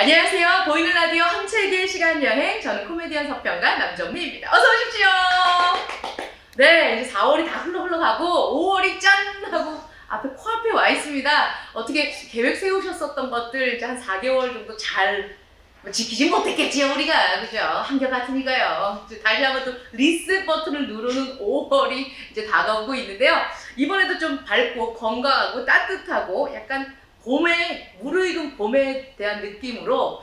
안녕하세요. 보이는 라디오 한책의 시간여행, 저는 코미디언 서평가 남정미입니다. 어서 오십시오. 네, 이제 4월이 다 흘러가고 5월이 짠 하고 앞에 코앞에 와 있습니다. 어떻게 계획 세우셨었던 것들 이제 한 4개월 정도 잘 지키지 못했겠지요, 우리가. 그죠? 한결같으니까요. 다시 한번 또 리셋 버튼을 누르는 5월이 이제 다가오고 있는데요. 이번에도 좀 밝고 건강하고 따뜻하고 약간 봄에, 무르익은 봄에 대한 느낌으로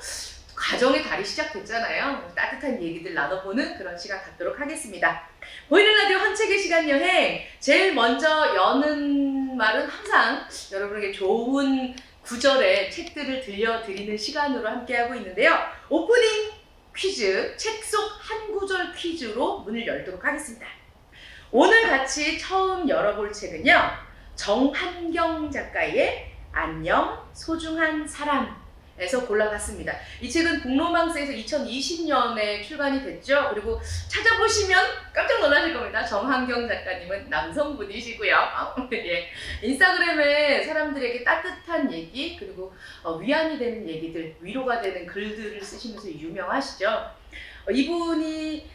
가정의 달이 시작됐잖아요. 따뜻한 얘기들 나눠보는 그런 시간 갖도록 하겠습니다. 보이는 라디오 한책의 시간 여행, 제일 먼저 여는 말은 항상 여러분에게 좋은 구절의 책들을 들려드리는 시간으로 함께하고 있는데요. 오프닝 퀴즈, 책 속 한 구절 퀴즈로 문을 열도록 하겠습니다. 오늘 같이 처음 열어볼 책은요, 정한경 작가의 안녕 소중한 사람에서 골라봤습니다. 이 책은 북로망스에서 2020년에 출간이 됐죠. 그리고 찾아보시면 깜짝 놀라실 겁니다. 정한경 작가님은 남성분이시고요. 예. 인스타그램에 사람들에게 따뜻한 얘기, 그리고 위안이 되는 얘기들, 위로가 되는 글들을 쓰시면서 유명하시죠. 이분이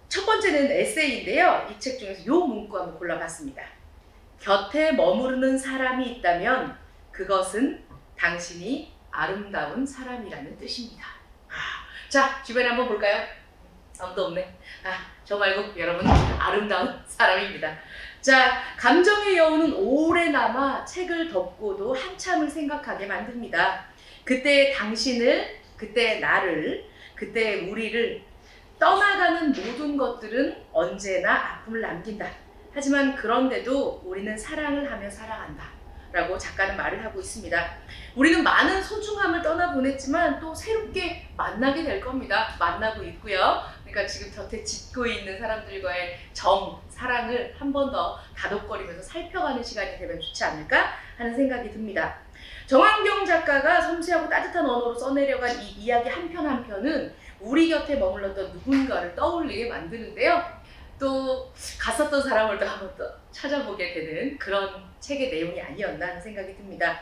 첫 번째는 에세이인데요. 이 책 중에서 이 문구 한번 골라봤습니다. 곁에 머무르는 사람이 있다면 그것은 당신이 아름다운 사람이라는 뜻입니다. 자, 주변에 한번 볼까요? 아무도 없네. 저 말고 여러분 아름다운 사람입니다. 자, 감정의 여우는 오래 남아 책을 덮고도 한참을 생각하게 만듭니다. 그때 당신을, 그때 나를, 그때 우리를 떠나가는 모든 것들은 언제나 아픔을 남긴다. 하지만 그런데도 우리는 사랑을 하며 살아간다 라고 작가는 말을 하고 있습니다. 우리는 많은 소중함을 떠나보냈지만 또 새롭게 만나게 될 겁니다. 만나고 있고요. 그러니까 지금 곁에 짚고 있는 사람들과의 사랑을 한 번 더 다독거리면서 살펴가는 시간이 되면 좋지 않을까 하는 생각이 듭니다. 정한경 작가가 섬세하고 따뜻한 언어로 써내려간 이 이야기 한편 한편은 우리 곁에 머물렀던 누군가를 떠올리게 만드는데요. 또 갔었던 사람을 또 한번 더 찾아보게 되는 그런 책의 내용이 아니었나 하는 생각이 듭니다.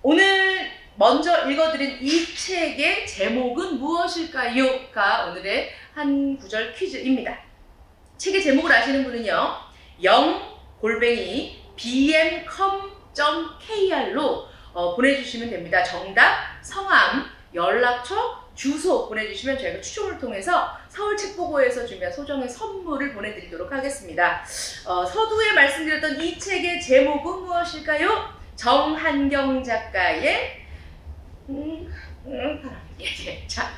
오늘 먼저 읽어드린 이 책의 제목은 무엇일까요?가 오늘의 한 구절 퀴즈입니다. 책의 제목을 아시는 분은요, bmcom.kr로 보내주시면 됩니다. 정답, 성함, 연락처, 주소 보내주시면 저희가 추첨을 통해서 서울책보고에서 준비한 소정의 선물을 보내드리도록 하겠습니다. 서두에 말씀드렸던 이 책의 제목은 무엇일까요? 정한경 작가의 자,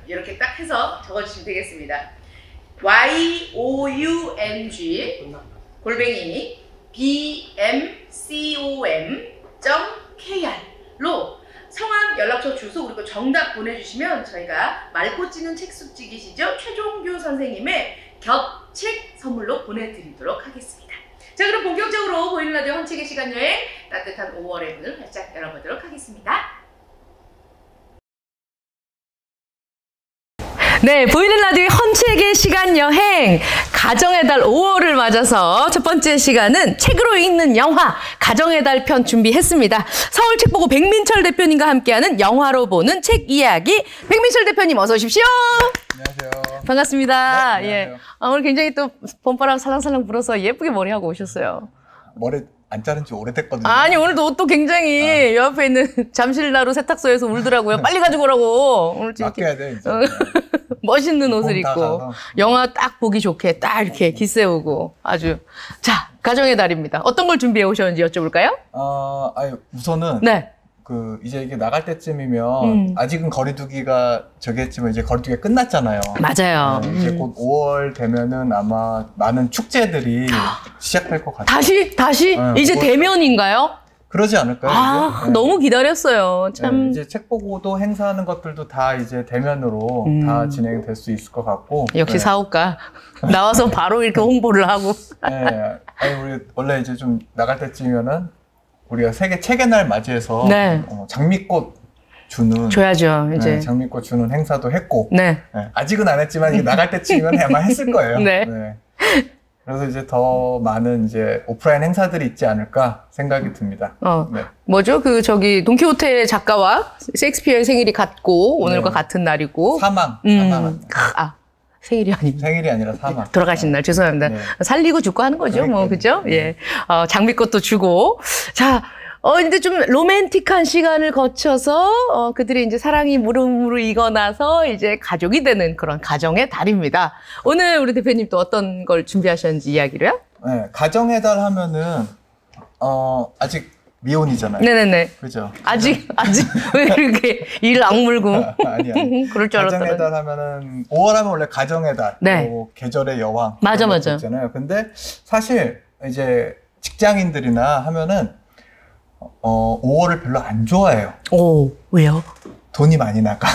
이렇게 딱 해서 적어주시면 되겠습니다. young@bmcom.kr로 성함, 연락처, 주소, 그리고 정답 보내주시면 저희가 맑고 찌는 책숙직이시죠? 최종규 선생님의 곁책 선물로 보내드리도록 하겠습니다. 자, 그럼 본격적으로 보이는 라디오 한책의 시간여행, 따뜻한 5월의 문을 활짝 열어보도록 하겠습니다. 네, 보이는 라디오의 헌책의 시간 여행, 가정의 달 5월을 맞아서 첫 번째 시간은 책으로 읽는 영화, 가정의 달 편 준비했습니다. 서울책보고 백민철 대표님과 함께하는 영화로 보는 책 이야기. 백민철 대표님 어서 오십시오. 안녕하세요. 반갑습니다. 네, 예. 오늘 굉장히 또 봄바람 살랑살랑 불어서 예쁘게 머리하고 오셨어요. 머리 안 자른 지 오래됐거든요. 아니, 오늘도 옷도 굉장히 옆에 있는 잠실나루 세탁소에서 울더라고요. 빨리 가지고 오라고. 오늘 좀 맡겨야 돼, 이제. 멋있는 옷을 입고 영화 딱 보기 좋게 딱 이렇게 기세우고 아주. 자, 가정의 달입니다. 어떤 걸 준비해 오셨는지 여쭤볼까요? 우선은 네. 이제 이게 나갈 때쯤이면 아직은 거리두기가 했지만 이제 거리두기가 끝났잖아요. 맞아요. 네, 이제 곧 5월 되면은 아마 많은 축제들이 시작될 것 같아요. 다시? 네, 이제 대면인가요? 그러지 않을까요? 이제? 네. 너무 기다렸어요. 참. 네, 이제 책 보고도 행사하는 것들도 다 이제 대면으로 다 진행이 될 수 있을 것 같고. 역시 네. 사업가. 나와서 바로 이렇게 홍보를 하고. 네. 우리 원래 이제 좀 나갈 때쯤이면은 우리가 세계 책의 날 맞이해서 네. 장미꽃 주는 줘야죠. 이제 네, 장미꽃 주는 행사도 했고 네. 네, 아직은 안 했지만 이게 나갈 때쯤이면 아마 했을 거예요. 네. 네. 그래서 이제 더 많은 이제 오프라인 행사들이 있지 않을까 생각이 듭니다. 네. 뭐죠? 돈키호테 작가와 셰익스피어의 생일이 같고, 오늘과 같은 날이고. 사망. 생일이 아닙니다. 생일이 아니라 사망. 돌아가신 날, 죄송합니다. 네. 살리고 죽고 하는 거죠, 그러니까요. 그죠? 예. 장미꽃도 주고. 자, 근데 좀 로맨틱한 시간을 거쳐서, 그들이 이제 사랑이 무르무르 익어나서 이제 가족이 되는 그런 가정의 달입니다. 오늘 우리 대표님 또 어떤 걸 준비하셨는지 이야기로요? 네, 가정의 달 하면은, 아직 미혼이잖아요. 네네네. 그죠? 아직, 왜 이렇게 이를 악물고. 아니. 그럴 줄 알았더니. 가정의 달 하면은, 5월 하면 원래 가정의 달. 네. 뭐 계절의 여왕. 맞아. 있잖아요. 근데 사실 이제 직장인들이나 하면은, 5월을 별로 안 좋아해요. 오, 왜요? 돈이 많이 나가.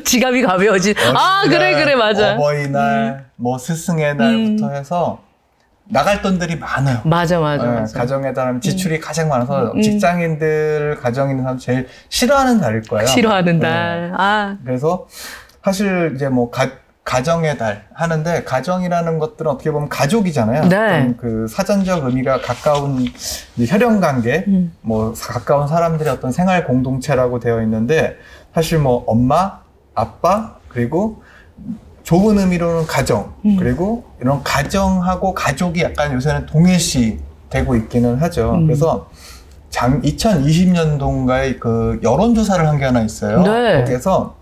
지갑이 가벼워지. 그래, 맞아. 어버이날, 뭐 스승의 날부터 해서 나갈 돈들이 많아요. 맞아. 가정의 달 하면 지출이 가장 많아서 직장인들, 가정 있는 사람 제일 싫어하는 달일 거예요. 싫어하는 달. 그래서 사실 이제 뭐 가정의 달 하는데 가정이라는 것들은 어떻게 보면 가족이잖아요. 네. 그 사전적 의미가 가까운 혈연 관계, 뭐 가까운 사람들의 어떤 생활 공동체라고 되어 있는데 사실 뭐 엄마, 아빠 그리고 좁은 의미로는 가정 그리고 이런 가정하고 가족이 약간 요새는 동일시 되고 있기는 하죠. 그래서 2020년도인가에 그 여론조사를 한 게 하나 있어요. 네. 거기에서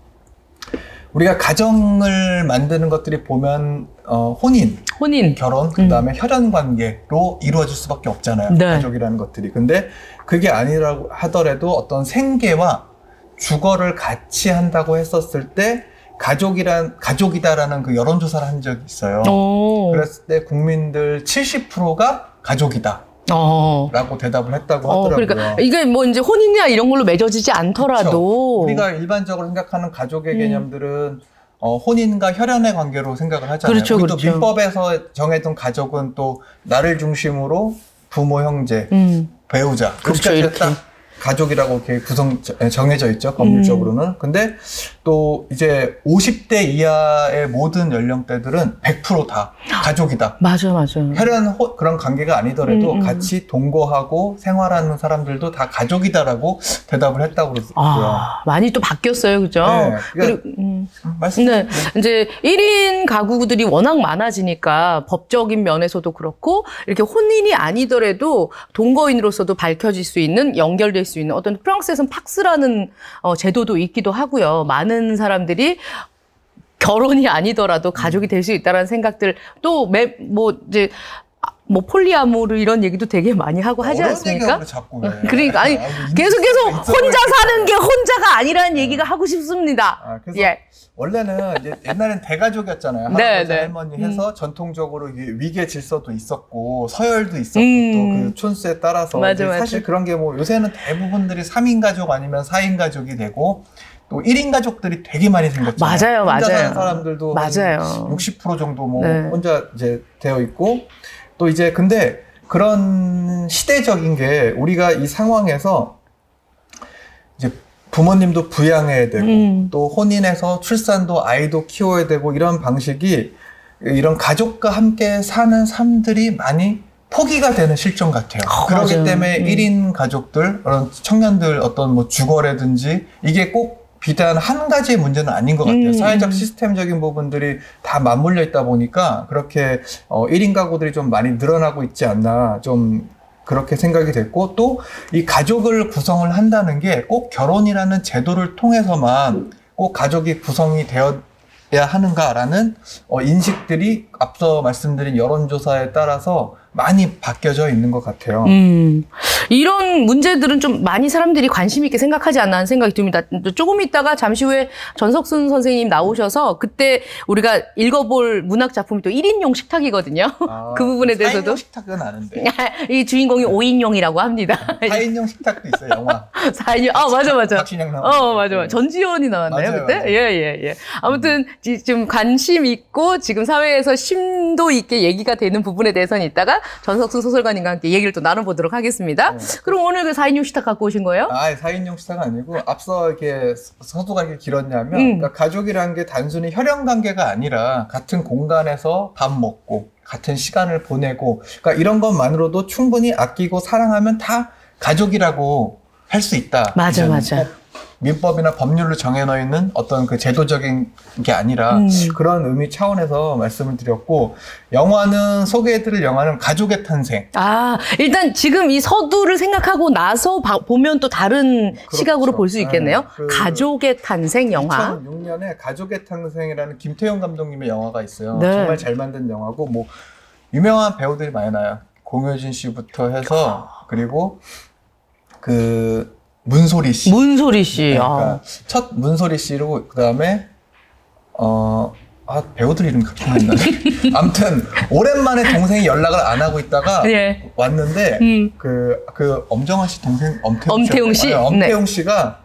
우리가 가정을 만드는 것들이 보면 혼인, 결혼, 그다음에 혈연 관계로 이루어질 수밖에 없잖아요. 네. 가족이라는 것들이. 근데 그게 아니라고 하더라도 어떤 생계와 주거를 같이 한다고 했었을 때 가족이다라는 그 여론조사를 한 적이 있어요. 그랬을 때 국민들 70%가 가족이다. 라고 대답을 했다고 하더라고요. 그러니까 이게 뭐 이제 혼인이나 이런 걸로 맺어지지 않더라도 그렇죠. 우리가 일반적으로 생각하는 가족의 개념들은 혼인과 혈연의 관계로 생각을 하잖아요. 그렇죠. 또 민법에서 정해둔 가족은 또 나를 중심으로 부모, 형제, 배우자 그렇죠, 이렇게 딱 가족이라고 이렇게 정해져 있죠, 법률적으로는. 근데 또 이제 50대 이하의 모든 연령대들은 100% 다 가족이다. 맞아. 혈연 그런 관계가 아니더라도 같이 동거하고 생활하는 사람들도 다 가족이다라고 대답을 했다고 그러더라고요. 많이 또 바뀌었어요, 그죠? 네. 그리고 말씀해. 이제 1인 가구들이 워낙 많아지니까 법적인 면에서도 그렇고 이렇게 혼인이 아니더라도 동거인으로서도 밝혀질 수 있는, 연결될 수 있는 어떤 프랑스에서는 팍스라는 제도도 있기도 하고요. 많은 사람들이 결혼이 아니더라도 가족이 될 수 있다는 생각들 또 폴리아모르 이런 얘기도 되게 많이 하고 하지 않습니까? 그러니까 계속해서 혼자 사는 게 혼자가 아니라는 얘기가 하고 싶습니다. 그래서 원래는 이제 옛날엔 대가족이었잖아요. 할아버지 할머니 해서 전통적으로 위계 질서도 있었고 서열도 있었고 또 그 촌수에 따라서 사실 그런 게 뭐 요새는 대부분들이 3인 가족 아니면 4인 가족이 되고 또 1인 가족들이 되게 많이 생겼잖아요. 혼자 사는 사람들도 60% 정도 혼자 이제 되어 있고 또 이제 근데 그런 시대적인 게 우리가 이 상황에서 이제 부모님도 부양해야 되고 또 혼인해서 출산도 아이도 키워야 되고 이런 방식이 이런 가족과 함께 사는 삶들이 많이 포기가 되는 실정 같아요. 그렇기 때문에 1인 가족들, 그런 청년들 어떤 뭐 주거라든지 이게 꼭 비단 한 가지의 문제는 아닌 것 같아요. 사회적 시스템적인 부분들이 다 맞물려 있다 보니까 그렇게 1인 가구들이 좀 많이 늘어나고 있지 않나 좀 그렇게 생각이 됐고 또 이 가족을 구성을 한다는 게 꼭 결혼이라는 제도를 통해서만 꼭 가족이 구성이 되어야 하는가라는 인식들이 앞서 말씀드린 여론조사에 따라서 많이 바뀌어져 있는 것 같아요. 이런 문제들은 좀 많이 사람들이 관심 있게 생각하지 않나 하는 생각이 듭니다. 조금 있다가 잠시 후에 전석순 선생님 나오셔서 그때 우리가 읽어볼 문학 작품이 또 1인용 식탁이거든요. 그 부분에 대해서도 4인용 식탁은 아는데. 이 주인공이 5인용이라고 합니다. 4인용 식탁도 있어요, 영화. 4인용. 맞아. 박신양 나오고. 맞아. 전지현이 나왔나요, 맞아요, 그때? 맞아요. 예. 아무튼 좀 관심 있고 지금 사회에서 심도 있게 얘기가 되는 부분에 대해서는 이따가 전석순 소설가님과 함께 얘기를 또 나눠보도록 하겠습니다. 네. 그럼 오늘 그 4인용 식탁 갖고 오신 거예요? 4인용 식탁은 아니고 앞서 이렇게 서두가 이렇게 길었냐면 그러니까 가족이라는 게 단순히 혈연 관계가 아니라 같은 공간에서 밥 먹고 같은 시간을 보내고 그러니까 이런 것만으로도 충분히 아끼고 사랑하면 다 가족이라고 할 수 있다. 맞아, 맞아. 민법이나 법률로 정해놓여 있는 어떤 그 제도적인 게 아니라 그런 의미 차원에서 말씀을 드렸고 영화는 소개해드릴 영화는 가족의 탄생. 일단 지금 이 서두를 생각하고 나서 보면 또 다른 그렇죠. 시각으로 볼 수 있겠네요. 네, 가족의 탄생 영화. 2006년에 가족의 탄생이라는 김태형 감독님의 영화가 있어요. 네. 정말 잘 만든 영화고 뭐 유명한 배우들이 많이 나요. 공효진 씨부터 해서 그리고 그 문소리 씨. 문소리 씨. 네, 그러니까 첫 문소리 씨로 그다음에 배우들 이름 갑자기 안 나네. 아무튼 오랜만에 동생이 연락을 안 하고 있다가 예. 왔는데 그 엄정화 씨 동생 엄태웅 씨. 엄태웅 씨가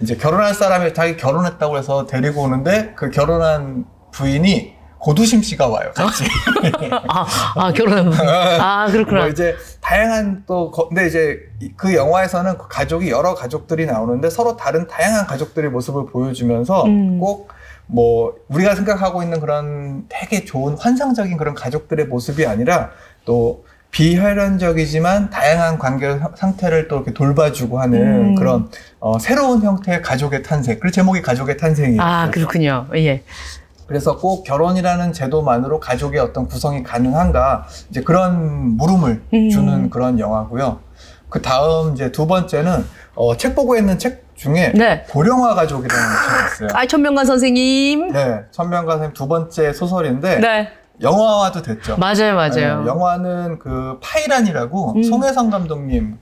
이제 결혼할 사람이 자기 결혼했다고 해서 데리고 오는데 그 결혼한 부인이 고두심 씨가 와요, 같이. 결혼한 분. 그렇구나. 뭐 이제 다양한 근데 이제 그 영화에서는 그 가족이 여러 가족들이 나오는데 서로 다른 다양한 가족들의 모습을 보여주면서 꼭 뭐 우리가 생각하고 있는 그런 되게 좋은 환상적인 그런 가족들의 모습이 아니라 또 비혈연적이지만 다양한 관계 상태를 또 이렇게 돌봐주고 하는 그런 새로운 형태의 가족의 탄생. 그 제목이 가족의 탄생이에요. 그렇군요. 예. 그래서 꼭 결혼이라는 제도만으로 가족의 어떤 구성이 가능한가 이제 그런 물음을 주는 그런 영화고요. 그 다음 이제 두 번째는 책 보고 있는 책 중에 네. 고령화 가족이라는 책이 있어요. 천명관 선생님. 네, 천명관 선생님 두 번째 소설인데 네. 영화화도 됐죠. 맞아요. 네, 영화는 그 파이란이라고 송혜성 감독님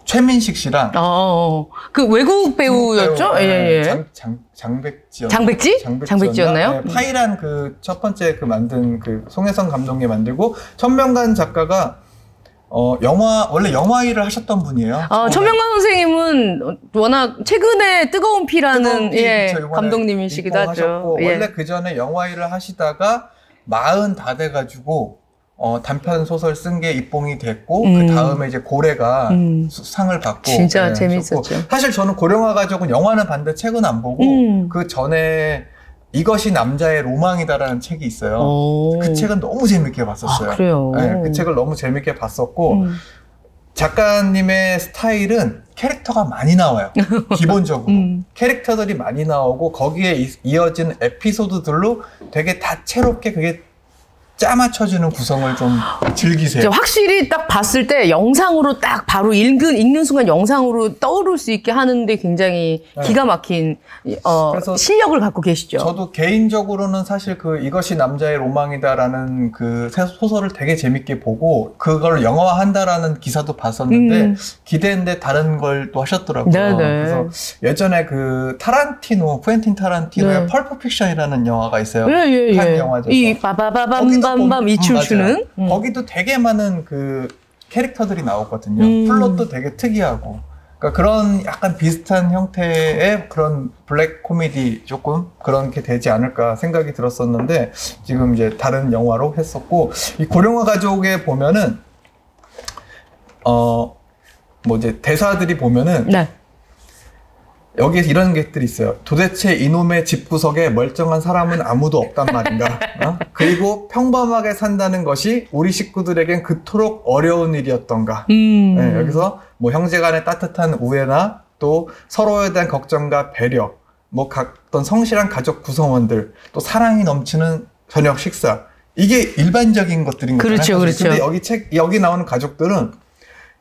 최민식 씨랑 그 외국 배우였죠? 예. 장백지였나요? 네, 파이란 그 첫 번째 그 만든 그 송혜성 감독님이 만들고 천명관 작가가 원래 영화 일을 하셨던 분이에요. 천명관 선생님은 워낙 최근에 뜨거운 피라는 감독님이시기도 하죠. 원래 그 전에 영화 일을 하시다가 40 다 돼가지고 단편 소설 쓴 게 입봉이 됐고 그 다음에 이제 고래가 상을 받고 진짜 재밌었죠. 사실 저는 고령화 가족은 영화는 봤는데 책은 안 보고 그 전에 이것이 남자의 로망이다라는 책이 있어요. 그 책은 너무 재밌게 봤었어요. 그래요? 네, 그 책을 너무 재밌게 봤었고 작가님의 스타일은 캐릭터가 많이 나와요. 기본적으로 캐릭터들이 많이 나오고 거기에 이어진 에피소드들로 되게 다채롭게 그게 짜맞춰주는 구성을 좀 즐기세요. 확실히 딱 봤을 때 영상으로 딱 바로 읽는 순간 영상으로 떠오를 수 있게 하는데 굉장히 기가 막힌 그래서 실력을 갖고 계시죠. 저도 개인적으로는 사실 이것이 남자의 로망이다라는 그 소설을 되게 재밌게 보고 그걸 영화화한다라는 기사도 봤었는데 기대했는데 다른 걸 또 하셨더라고요. 네네. 그래서 예전에 그 푸엔틴 타란티노의 펄프 픽션이라는 영화가 있어요. 한 영화죠. 이 빠바바밤밤밤 이 춤추는 거기도 되게 많은 그 캐릭터들이 나오거든요. 플롯도 되게 특이하고. 그러니까 그런 약간 비슷한 형태의 그런 블랙 코미디 조금 그런 게 되지 않을까 생각이 들었었는데 지금 이제 다른 영화로 했었고 이 고령화 가족에 보면은 뭐 이제 대사들이 보면은 여기에 이런 것들이 있어요. 도대체 이놈의 집구석에 멀쩡한 사람은 아무도 없단 말인가? 그리고 평범하게 산다는 것이 우리 식구들에겐 그토록 어려운 일이었던가? 네, 여기서 뭐 형제간의 따뜻한 우애나 또 서로에 대한 걱정과 배려, 뭐 어떤 성실한 가족 구성원들, 또 사랑이 넘치는 저녁 식사. 이게 일반적인 것들인 거잖아요. 그렇죠. 근데 여기 나오는 가족들은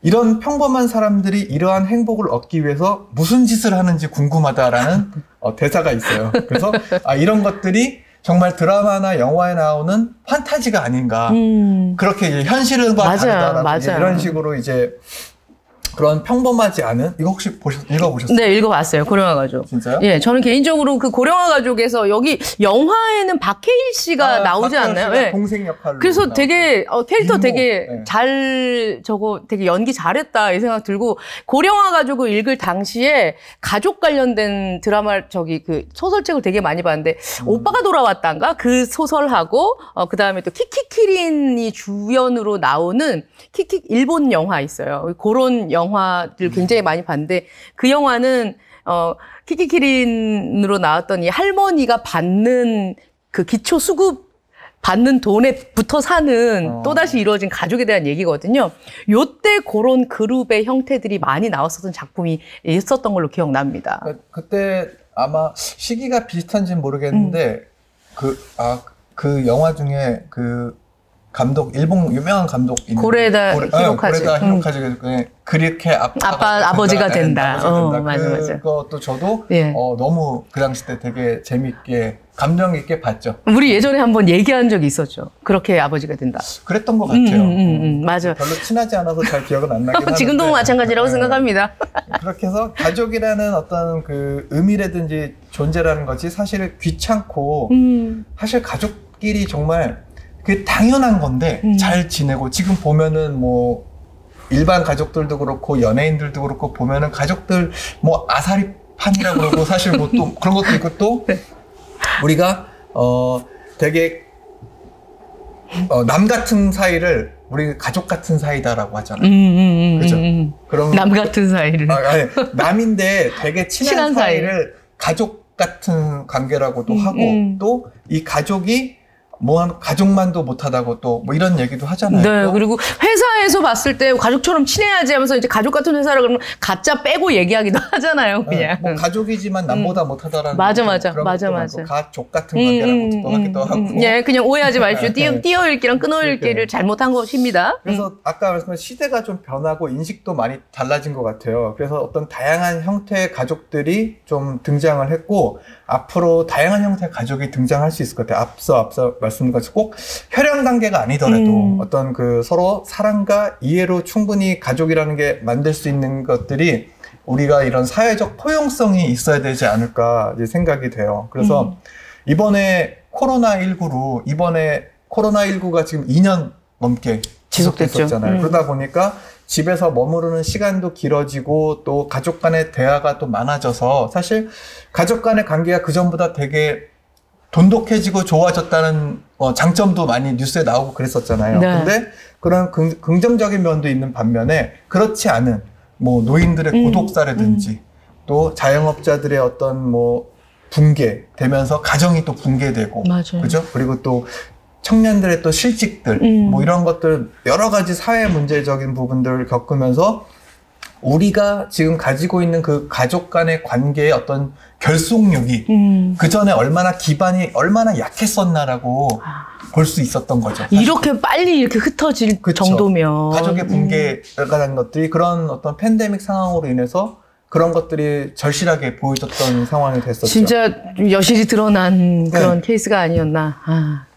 이런 평범한 사람들이 이러한 행복을 얻기 위해서 무슨 짓을 하는지 궁금하다라는 대사가 있어요. 그래서 이런 것들이 정말 드라마나 영화에 나오는 판타지가 아닌가. 그렇게 이제 현실과 다르다라고 이런 식으로 이제 그런 평범하지 않은 이거 혹시 읽어보셨어요? 네, 읽어봤어요. 고령화 가족. 진짜요? 예, 저는 개인적으로 그 고령화 가족에서 여기 영화에는 박해일 씨가 나오지 않나요? 네. 동생 역할로. 그래서 되게 캐릭터 민모. 되게 네. 되게 연기 잘했다 이 생각 들고 고령화 가족을 읽을 당시에 가족 관련된 드라마 그 소설책을 되게 많이 봤는데 오빠가 돌아왔단가 그 소설하고 그다음에 또 키키키린이 주연으로 나오는 일본 영화 있어요. 그런 영화들 굉장히 많이 봤는데 그 영화는 키키키린으로 나왔던 이 할머니가 받는 그 기초 수급 받는 돈에부터 사는 또다시 이루어진 가족에 대한 얘기거든요. 요때 그런 그룹의 형태들이 많이 나왔었던 작품이 있었던 걸로 기억납니다. 그때 아마 시기가 비슷한지는 모르겠는데 그 영화 중에 그 감독 일본 유명한 감독 고레다 히로카즈 그렇게 아버지가 된다. 맞아. 그것도 저도 너무 그 당시 때 되게 재밌게 감명 있게 봤죠. 우리 예전에 한번 얘기한 적이 있었죠. 그렇게 아버지가 된다. 그랬던 것 같아요. 맞아. 별로 친하지 않아서 잘 기억은 안 나긴 하는데 지금도 마찬가지라고 생각합니다. 그렇게 해서 가족이라는 어떤 그 의미라든지 존재라는 것이 사실 귀찮고 사실 가족끼리 정말 그 당연한 건데 잘 지내고 지금 보면은 뭐 일반 가족들도 그렇고 연예인들도 그렇고 보면은 가족들 뭐 아사리판이라고 그러고 사실 뭐 또 그런 것도 있고 또 우리가 되게 남 같은 사이를 우리 가족 같은 사이다라고 하잖아요. 그죠? 그런 남 같은 사이를 아니, 남인데 되게 친한 사이를 가족 같은 관계라고도 하고 또 이 가족이 뭐 가족만도 못하다고 또 뭐 이런 얘기도 하잖아요. 네, 그리고 회사에서 봤을 때 가족처럼 친해야지 하면서 이제 가족 같은 회사라 그러면 가짜 빼고 얘기하기도 하잖아요, 그냥. 네, 뭐 가족이지만 남보다 못하다라는. 맞아. 가족 같은 관계라고도 하기도 하고. 예, 그냥 오해하지 마십시오. 띄어 읽기랑 끊어 읽기를 잘못한 것입니다. 그래서 아까 말씀하신 시대가 좀 변하고 인식도 많이 달라진 것 같아요. 그래서 어떤 다양한 형태의 가족들이 좀 등장을 했고 앞으로 다양한 형태의 가족이 등장할 수 있을 것 같아요. 앞서 말씀드린 것처럼 꼭 혈연 관계가 아니더라도 어떤 그 서로 사랑과 이해로 충분히 가족이라는 게 만들 수 있는 것들이 우리가 이런 사회적 포용성이 있어야 되지 않을까 이제 생각이 돼요. 그래서 이번에 코로나19가 지금 2년 넘게 지속됐었잖아요. 그러다 보니까 집에서 머무르는 시간도 길어지고 또 가족 간의 대화가 또 많아져서 사실 가족 간의 관계가 그전보다 되게 돈독해지고 좋아졌다는 장점도 많이 뉴스에 나오고 그랬었잖아요. 네. 근데 그런 긍정적인 면도 있는 반면에 그렇지 않은 뭐 노인들의 고독사라든지 또 자영업자들의 어떤 뭐 붕괴되면서 가정이 또 붕괴되고 맞아요. 그죠? 그리고 또 청년들의 또 실직들 뭐 이런 것들 여러 가지 사회 문제적인 부분들을 겪으면서 우리가 지금 가지고 있는 그 가족 간의 관계의 어떤 결속력이 그 전에 기반이 얼마나 약했었나라고 볼 수 있었던 거죠. 이렇게 빨리 이렇게 흩어질 그쵸. 정도면 가족의 붕괴가 된 것들이 그런 어떤 팬데믹 상황으로 인해서 그런 것들이 절실하게 보여졌던 상황이 됐었죠. 진짜 여실히 드러난 그런 케이스가 아니었나.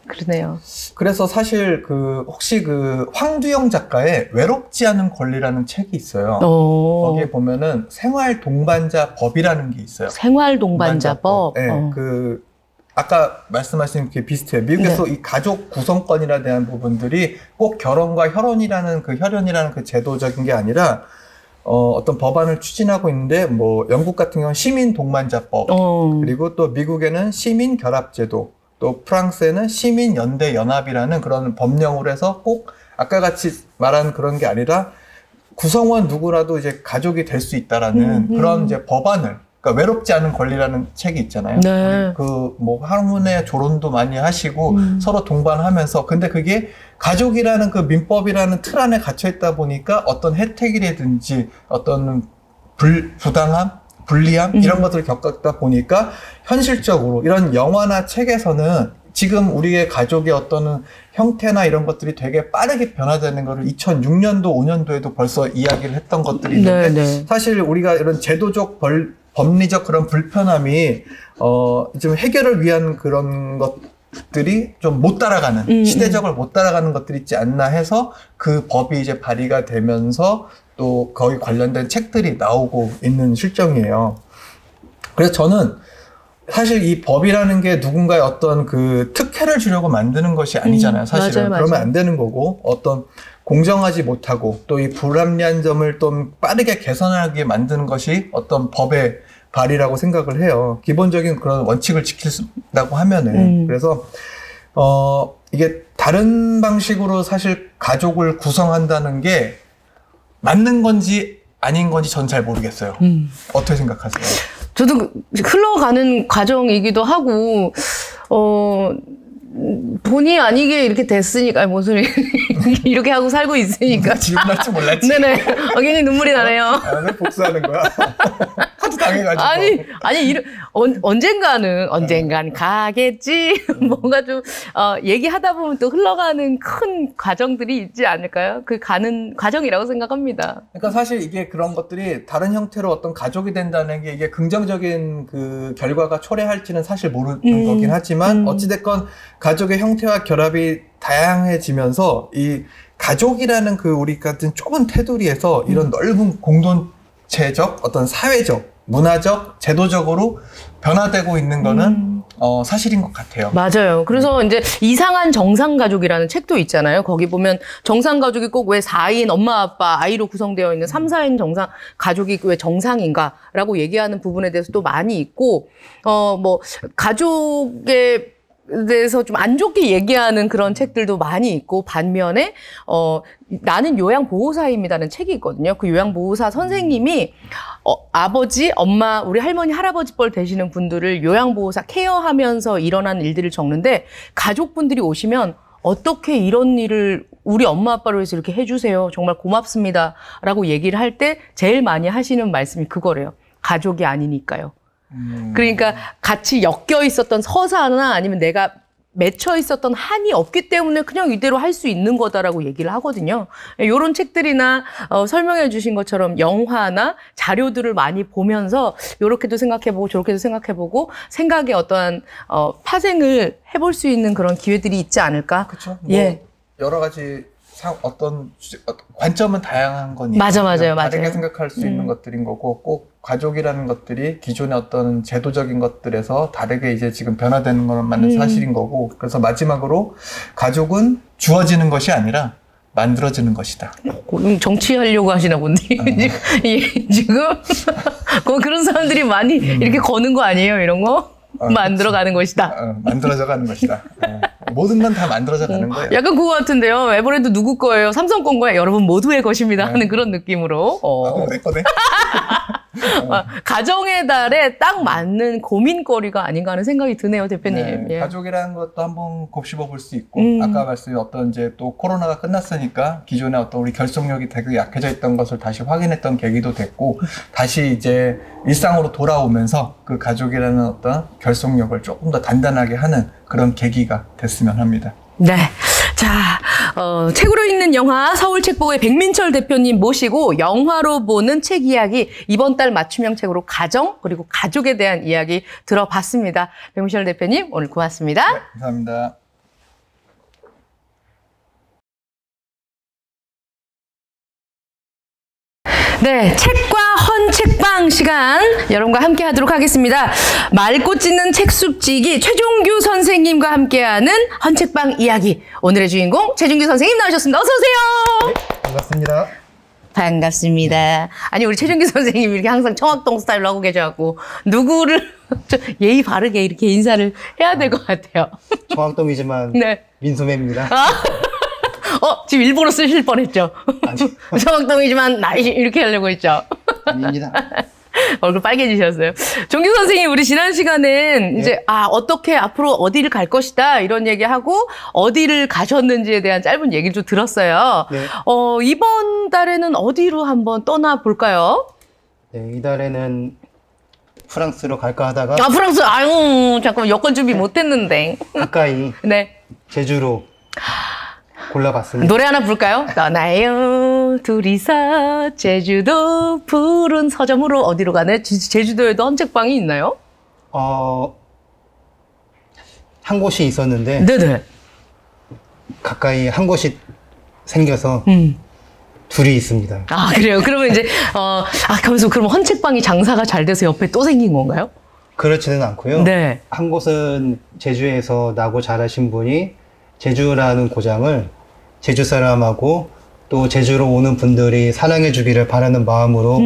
그러네요. 그래서 사실 혹시 황두영 작가의 외롭지 않은 권리라는 책이 있어요. 거기에 보면은 생활 동반자 법이라는 게 있어요. 생활 동반자법. 네, 아까 말씀하신 게 비슷해요. 미국에서 이 가족 구성권이라 대한 부분들이 꼭 결혼과 혈연이라는 그 제도적인 게 아니라 어떤 법안을 추진하고 있는데 뭐 영국 같은 경우는 시민 동반자법 그리고 또 미국에는 시민 결합제도 또 프랑스에는 시민연대연합이라는 그런 법령으로 해서 꼭 아까 같이 말한 그런 게 아니라 구성원 누구라도 이제 가족이 될 수 있다라는 그런 이제 법안을 그러니까 외롭지 않은 권리라는 책이 있잖아요. 네. 뭐 학문의 조론도 많이 하시고 서로 동반하면서 근데 그게 가족이라는 그 민법이라는 틀 안에 갇혀 있다 보니까 어떤 혜택이라든지 어떤 부당함 불리함 이런 것들을 겪었다 보니까 현실적으로 이런 영화나 책에서는 지금 우리의 가족의 어떤 형태나 이런 것들이 되게 빠르게 변화되는 거를 2006년도 5년도에도 벌써 이야기를 했던 것들이 있는데 사실 우리가 이런 제도적 법리적 그런 불편함이 좀 해결을 위한 그런 것들이 좀 못 따라가는 시대적으로 못 따라가는 것들이 있지 않나 해서 그 법이 이제 발의가 되면서 또 거기 관련된 책들이 나오고 있는 실정이에요. 그래서 저는 사실 이 법이라는 게 누군가의 어떤 그 특혜를 주려고 만드는 것이 아니잖아요. 사실은. 맞아요. 그러면 안 되는 거고 어떤 공정하지 못하고 또 이 불합리한 점을 좀 빠르게 개선하게 만드는 것이 어떤 법의 발이라고 생각을 해요. 기본적인 그런 원칙을 지킨다고 하면은. 그래서 이게 다른 방식으로 사실 가족을 구성한다는 게 맞는 건지 아닌 건지 전 잘 모르겠어요. 어떻게 생각하세요? 저도 흘러가는 과정이기도 하고, 본의 아니게 이렇게 됐으니까, 아니, 뭔 소리. 이렇게 하고 살고 있으니까. 질문할 줄 몰랐지. 네네. 괜히 눈물이 나네요. 왜 복수하는 거야? 하도 당해가지고. 아니, 언젠간 가겠지. 뭔가 좀, 얘기하다 보면 또 흘러가는 큰 과정들이 있지 않을까요? 그 가는 과정이라고 생각합니다. 그러니까 사실 이게 그런 것들이 다른 형태로 어떤 가족이 된다는 게 이게 긍정적인 그 결과가 초래할지는 사실 모르는 거긴 하지만 어찌됐건 가족의 형태와 결합이 다양해지면서 이 가족이라는 그 우리 같은 좁은 테두리에서 이런 넓은 공동체적 어떤 사회적 문화적 제도적으로 변화되고 있는 거는 사실인 것 같아요. 맞아요. 그래서 이제 이상한 정상가족이라는 책도 있잖아요. 거기 보면 정상가족이 꼭 왜 4인 엄마 아빠 아이로 구성되어 있는 3, 4인 가족이 왜 정상인가라고 얘기하는 부분에 대해서 또 많이 있고 뭐 가족의 대해서 좀 안 좋게 얘기하는 그런 책들도 많이 있고 반면에 나는 요양보호사입니다는 책이 있거든요. 그 요양보호사 선생님이 아버지, 엄마, 우리 할머니, 할아버지 뻘 되시는 분들을 요양보호사 케어하면서 일어난 일들을 적는데 가족분들이 오시면 어떻게 이런 일을 우리 엄마 아빠를 위해서 이렇게 해주세요. 정말 고맙습니다. 라고 얘기를 할 때 제일 많이 하시는 말씀이 그거래요. 가족이 아니니까요. 그러니까 같이 엮여 있었던 서사나 아니면 내가 맺혀 있었던 한이 없기 때문에 그냥 이대로 할 수 있는 거다라고 얘기를 하거든요. 이런 책들이나 설명해 주신 것처럼 영화나 자료들을 많이 보면서 이렇게도 생각해보고 저렇게도 생각해보고 생각의 어떠한 파생을 해볼 수 있는 그런 기회들이 있지 않을까? 그렇죠. 예. 여러 가지 어떤 관점은 다양한 거니까 맞아요. 다르게 생각할 수 있는 것들인 거고 꼭 가족이라는 것들이 기존의 어떤 제도적인 것들에서 다르게 이제 지금 변화되는 건 맞는 사실인 거고 그래서 마지막으로 가족은 주어지는 것이 아니라 만들어지는 것이다. 정치하려고 하시나 본데 지금 그런 사람들이 많이 이렇게 거는 거 아니에요? 이런 거? 만들어가는 것이다. 만들어져 가는 것이다. 모든 건 다 만들어져 가는 거예요. 약간 그거 같은데요. 에버랜드 누구 거예요? 삼성 건 거예요? 여러분 모두의 것입니다. 하는 그런 느낌으로. 그럼 내 거네. 가정의 달에 딱 맞는 고민거리가 아닌가 하는 생각이 드네요, 대표님. 네, 예. 가족이라는 것도 한번 곱씹어 볼 수 있고 아까 말씀드린 어떤 이제 또 코로나가 끝났으니까 기존의 어떤 우리 결속력이 되게 약해져 있던 것을 다시 확인했던 계기도 됐고 다시 이제 일상으로 돌아오면서 그 가족이라는 어떤 결속력을 조금 더 단단하게 하는 그런 계기가 됐으면 합니다. 네. 자, 책으로 읽는 영화 서울책보고의 백민철 대표님 모시고 영화로 보는 책 이야기 이번 달 맞춤형 책으로 가정 그리고 가족에 대한 이야기 들어봤습니다. 백민철 대표님 오늘 고맙습니다. 네, 감사합니다. 네, 책과 헌책방 시간 여러분과 함께 하도록 하겠습니다. 맑고 찢는 책숲지기 최종규 선생님과 함께하는 헌책방 이야기. 오늘의 주인공 최종규 선생님 나오셨습니다. 어서 오세요. 네, 반갑습니다. 반갑습니다. 아니 우리 최종규 선생님이 이렇게 항상 청학동 스타일로 하고 계셔갖고 누구를 예의 바르게 이렇게 인사를 해야 될 것 같아요. 청학동이지만 네. 민소매입니다. 지금 일부러 쓰실 뻔했죠. 청학동이지만 나이 이렇게 하려고 했죠. 아닙니다. 얼굴 빨개지셨어요. 종규 선생님, 우리 지난 시간엔 이제 어떻게 앞으로 어디를 갈 것이다 이런 얘기하고 어디를 가셨는지에 대한 짧은 얘기를 좀 들었어요. 네. 이번 달에는 어디로 한번 떠나 볼까요? 네, 이달에는 프랑스로 갈까 하다가 프랑스. 아유, 잠깐만 여권 준비 못했는데. 가까이 네. 제주로 골라봤습니다. 노래 하나 부를까요? 떠나요 둘이서 제주도 푸른 서점으로 어디로 가네? 제주도에도 헌책방이 있나요? 한 곳이 있었는데 네네. 가까이 한 곳이 생겨서 둘이 있습니다. 아, 그래요? 그러면 이제, 가면서 그럼 헌책방이 장사가 잘 돼서 옆에 또 생긴 건가요? 그렇지는 않고요. 네. 한 곳은 제주에서 나고 자라신 분이 제주라는 고장을 제주 사람하고 또 제주로 오는 분들이 사랑해 주기를 바라는 마음으로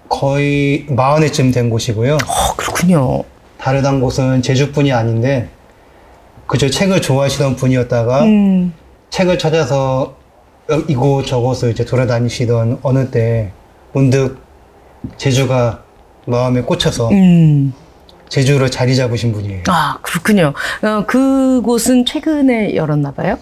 거의 40회쯤 된 곳이고요. 그렇군요. 다른 한 곳은 제주뿐이 아닌데 그저 책을 좋아하시던 분이었다가 책을 찾아서 이곳 저곳을 이제 돌아다니시던 어느 때 문득 제주가 마음에 꽂혀서 제주로 자리 잡으신 분이에요. 아, 그렇군요. 그곳은 최근에 열었나 봐요?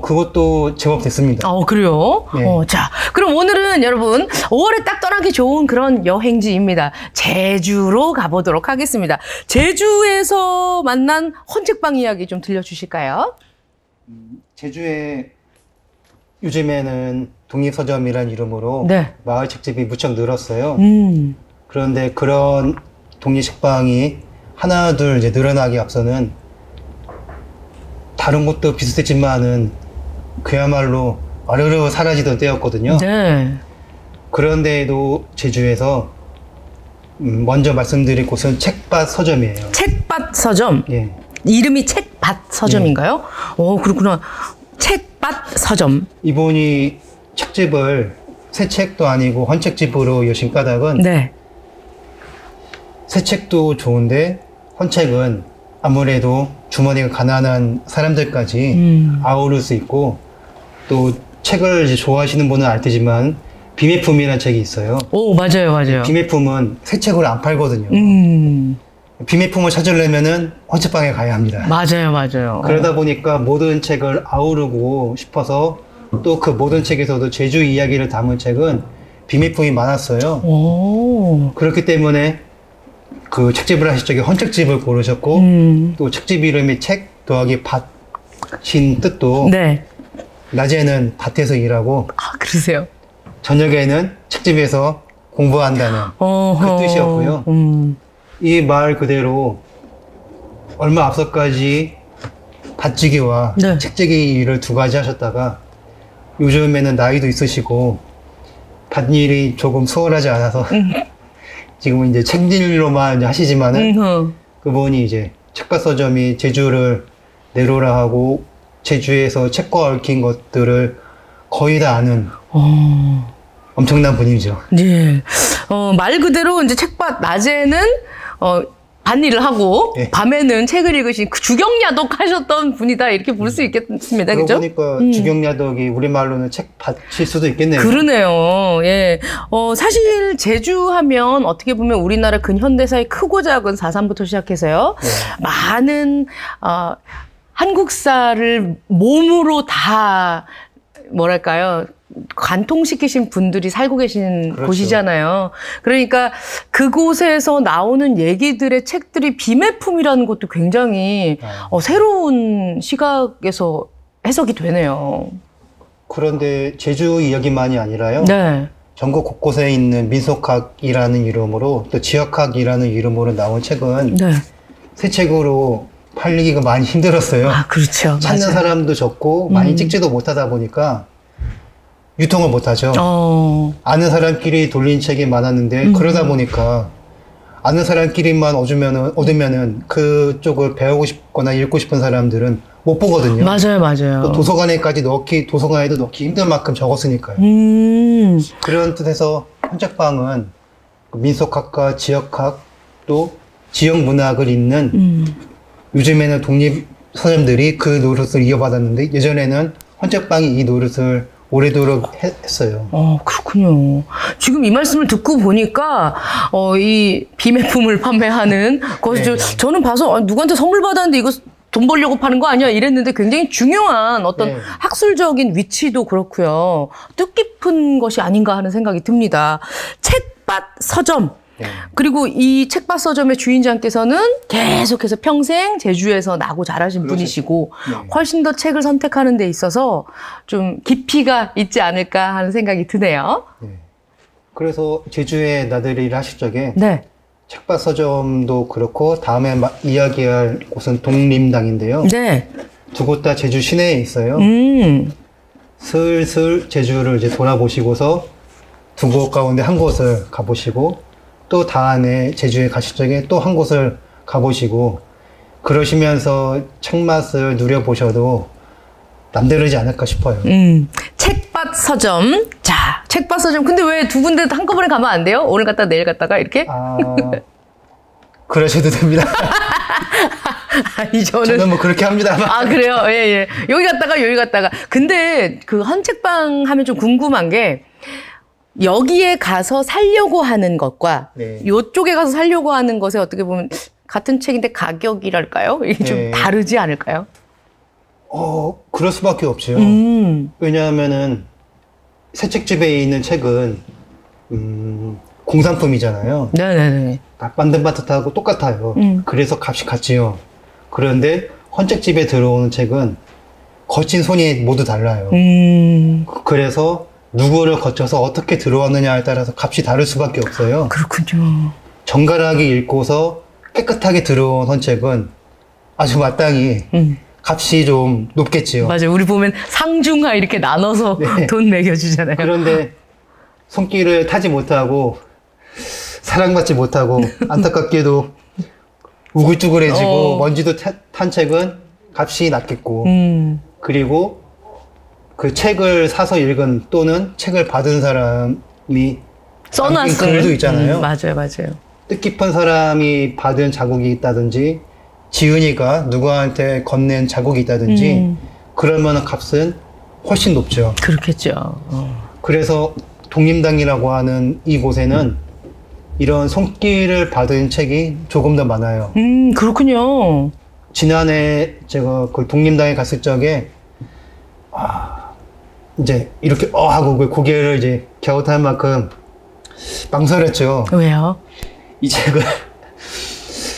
그것도 제법 됐습니다. 그래요? 네. 자, 그럼 오늘은 여러분 5월에 딱 떠나기 좋은 그런 여행지입니다. 제주로 가보도록 하겠습니다. 제주에서 만난 헌책방 이야기 좀 들려주실까요? 제주에 요즘에는 독립서점이라는 이름으로 네. 마을 책집이 무척 늘었어요. 그런데 그런 독립책방이 하나 둘 이제 늘어나기 앞서는 다른 곳도 비슷했지만은 그야말로 와르르 사라지던 때였거든요. 네. 그런데도 제주에서 먼저 말씀드릴 곳은 책밭 서점이에요. 책밭 서점? 예. 이름이 책밭 서점인가요? 그렇구나. 책밭 서점. 이분이 책집을 새 책도 아니고 헌책집으로 여신 까닭은 네. 새 책도 좋은데 헌책은 아무래도 주머니가 가난한 사람들까지 아우를 수 있고 또 책을 이제 좋아하시는 분은 알 테지만 비매품이라는 책이 있어요. 오, 맞아요, 맞아요. 비매품은 새 책으로 안 팔거든요. 비매품을 찾으려면은 헌책방에 가야 합니다. 맞아요, 맞아요. 그러다 보니까 모든 책을 아우르고 싶어서 또 그 모든 책에서도 제주 이야기를 담은 책은 비매품이 많았어요. 오. 그렇기 때문에 그 책집을 하실 적에 헌책집을 고르셨고 또 책집 이름이 책 더하기 밭인 뜻도 네. 낮에는 밭에서 일하고 그러세요? 저녁에는 책집에서 공부한다는 그 뜻이었고요. 이 말 그대로 얼마 앞서까지 밭지기와 네. 책지기 일을 두 가지 하셨다가 요즘에는 나이도 있으시고 밭일이 조금 수월하지 않아서 지금은 이제 책일로만 이제 하시지만은 그분이 이제 책밭 서점이 제주를 내로라 하고 제주에서 책과 얽힌 것들을 거의 다 아는 엄청난 분이죠. 네. 말 그대로 이제 책밭 낮에는 밭일을 하고 네. 밤에는 책을 읽으신 그 주경야독 하셨던 분이다 이렇게 볼 수 있겠습니다. 그러고 그죠? 보니까 주경야독이 우리말로는 책밭일 수도 있겠네요. 그러네요. 예. 사실 제주 하면 어떻게 보면 우리나라 근현대사의 크고 작은 4.3부터 시작해서요. 네. 많은 한국사를 몸으로 다 뭐랄까요? 관통시키신 분들이 살고 계신 그렇죠. 곳이잖아요. 그러니까 그곳에서 나오는 얘기들의 책들이 비매품이라는 것도 굉장히 새로운 시각에서 해석이 되네요. 그런데 제주 이야기만이 아니라요. 네. 전국 곳곳에 있는 민속학이라는 이름으로 또 지역학이라는 이름으로 나온 책은 네. 새 책으로 팔리기가 많이 힘들었어요. 그렇죠. 찾는 맞아요. 사람도 적고 많이 찍지도 못하다 보니까 유통을 못하죠. 아는 사람끼리 돌린 책이 많았는데 그러다 보니까 아는 사람끼리만 얻으면은 그쪽을 배우고 싶거나 읽고 싶은 사람들은 못 보거든요. 맞아요, 맞아요. 또 도서관에도 넣기 힘든 만큼 적었으니까요. 그런 뜻에서 헌책방은 민속학과 지역학 또 지역 문학을 읽는 요즘에는 독립 서점들이 그 노릇을 이어받았는데 예전에는 헌책방이 이 노릇을 오래도록 했어요. 그렇군요. 지금 이 말씀을 듣고 보니까, 이 비매품을 판매하는 것이 네. 저는 봐서 누구한테 선물 받았는데 이거 돈 벌려고 파는 거 아니야? 이랬는데 굉장히 중요한 어떤 네. 학술적인 위치도 그렇고요. 뜻깊은 것이 아닌가 하는 생각이 듭니다. 책밭 서점. 네. 그리고 이 책밭 서점의 주인장께서는 계속해서 평생 제주에서 나고 자라신 분이시고 네. 훨씬 더 책을 선택하는 데 있어서 좀 깊이가 있지 않을까 하는 생각이 드네요. 네. 그래서 제주에 나들이를 하실 적에 네. 책밭 서점도 그렇고 다음에 이야기할 곳은 독림당인데요. 네. 두 곳 다 제주 시내에 있어요. 슬슬 제주를 이제 돌아보시고서 두 곳 가운데 한 곳을 가보시고 또 다음에 제주에 가실 적에 또 한 곳을 가보시고 그러시면서 책맛을 누려보셔도 남다르지 않을까 싶어요. 책밭 서점. 자, 책밭 서점. 근데 왜 두 군데 한꺼번에 가면 안 돼요? 오늘 갔다가 내일 갔다가 이렇게? 그러셔도 됩니다. 아니, 저는 뭐 그렇게 합니다. 아, 그래요? 예, 예. 여기 갔다가 여기 갔다가. 근데 그 헌책방 하면 좀 궁금한 게 여기에 가서 살려고 하는 것과 네. 요쪽에 가서 살려고 하는 것에 어떻게 보면 같은 책인데 가격이랄까요? 이게 좀 네. 다르지 않을까요? 그럴 수밖에 없죠. 왜냐하면은 새 책집에 있는 책은 공산품이잖아요. 네네네. 만든 바트하고 똑같아요. 그래서 값이 같지요. 그런데 헌책집에 들어오는 책은 거친 손이 모두 달라요. 그래서 누구를 거쳐서 어떻게 들어왔느냐에 따라서 값이 다를 수밖에 없어요. 그렇군요. 정갈하게 읽고서 깨끗하게 들어온 헌책은 아주 마땅히 값이 좀 높겠지요. 맞아요. 우리 보면 상중하 이렇게 나눠서 네. 돈 매겨주잖아요. 그런데 손길을 타지 못하고 사랑받지 못하고 안타깝게도 우글쭈글해지고 먼지도 탄 책은 값이 낮겠고 그리고 그 책을 사서 읽은 또는 책을 받은 사람이 써놨을 글도 있잖아요. 맞아요, 맞아요. 뜻깊은 사람이 받은 자국이 있다든지 지은이가 누구한테 건넨 자국이 있다든지 그러면 값은 훨씬 높죠. 그렇겠죠. 그래서 독립당이라고 하는 이곳에는 이런 손길을 받은 책이 조금 더 많아요. 그렇군요. 지난해 제가 그 독립당에 갔을 적에 이제 이렇게 하고 그 고개를 이제 갸웃할 만큼 망설였죠. 왜요? 이 책을